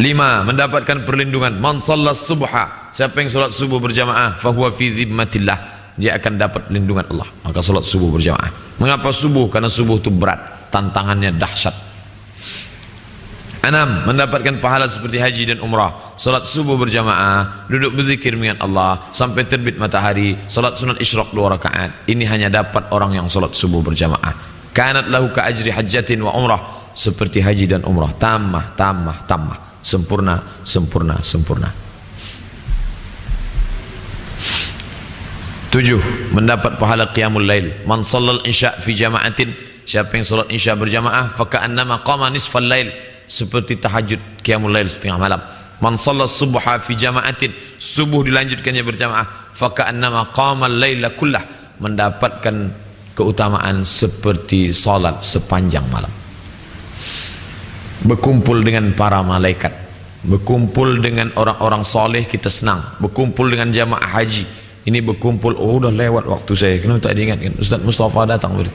[SPEAKER 2] 5. Mendapatkan perlindungan. Man shallas subha, siapa yang solat subuh berjamaah, fahuwa fi zimmatillah, dia akan dapat lindungan Allah. Maka solat subuh berjamaah. Mengapa subuh? Karena subuh itu berat, tantangannya dahsyat. 6. Mendapatkan pahala seperti haji dan umrah. Solat subuh berjamaah, duduk berzikir dengan Allah sampai terbit matahari, solat sunat isyraq 2 rakaat. Ini hanya dapat orang yang solat subuh berjamaah. Kanat lahu ka ajri hajjatin wa umrah, seperti haji dan umrah, tamah, sempurna. 7. Mendapat pahala qiyamul lail. Man shallal isya fi jama'atin, siapa yang salat isya berjamaah, faka'annama qama nisfal lail, seperti tahajud qiyamul lail setengah malam. Man shallas subha fi jama'atin, subuh dilanjutkannya berjamaah, faka'annama qama al-laila kullah, mendapatkan keutamaan seperti salat sepanjang malam. Berkumpul dengan para malaikat, berkumpul dengan orang-orang soleh, kita senang. Berkumpul dengan jamaah haji, ini berkumpul, udah lewat waktu saya, kenapa tak diingatkan? Ustaz Mustafa datang beri.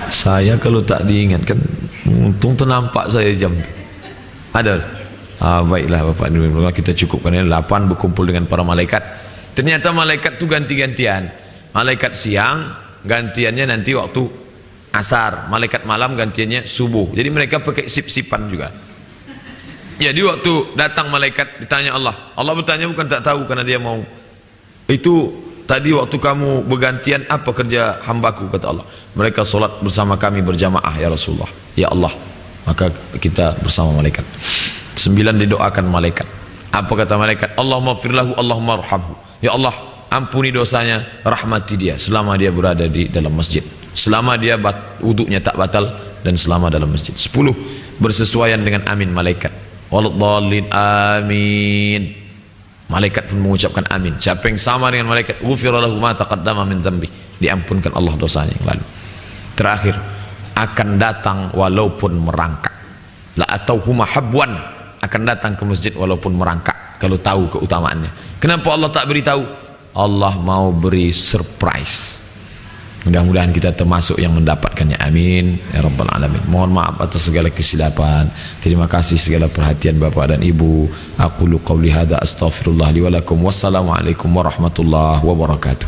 [SPEAKER 2] Saya kalau tak diingatkan, untung ternampak saya jam itu. Ada. Baiklah Bapak, kita cukupkan ini 8. Berkumpul dengan para malaikat. Ternyata malaikat itu ganti-gantian. Malaikat siang gantiannya nanti waktu asar, malaikat malam gantiannya subuh. Jadi mereka pakai sip-sipan juga. Jadi waktu datang malaikat ditanya Allah bertanya bukan tak tahu, karena dia mau. Itu tadi waktu kamu bergantian apa kerja hambaku, kata Allah. Mereka solat bersama kami berjamaah ya Rasulullah. Ya Allah, maka kita bersama malaikat. 9 didoakan malaikat. Apa kata malaikat? Allahumma firlahu, Allahumma arhamhu. Ya Allah, ampuni dosanya, rahmati dia selama dia berada di dalam masjid, selama dia wuduknya tak batal, dan selama dalam masjid. 10. Bersesuaian dengan amin malaikat. Waladhdallin, amin. Malaikat pun mengucapkan amin. Siapa yang sama dengan malaikat, ghufira lahu ma taqaddama min dzambi, diampunkan Allah dosanya yang lalu. Terakhir, akan datang walaupun merangkak. La atauhuma habwan, akan datang ke masjid walaupun merangkak kalau tahu keutamaannya. Kenapa Allah tak beritahu? Allah mau beri surprise. Mudah-mudahan kita termasuk yang mendapatkannya, amin ya rabbal alamin. Mohon maaf atas segala kesilapan. Terima kasih segala perhatian Bapak dan Ibu. Aqulu qawli hadza astaghfirullah li wa lakum. Wassalamualaikum warahmatullahi wabarakatuh.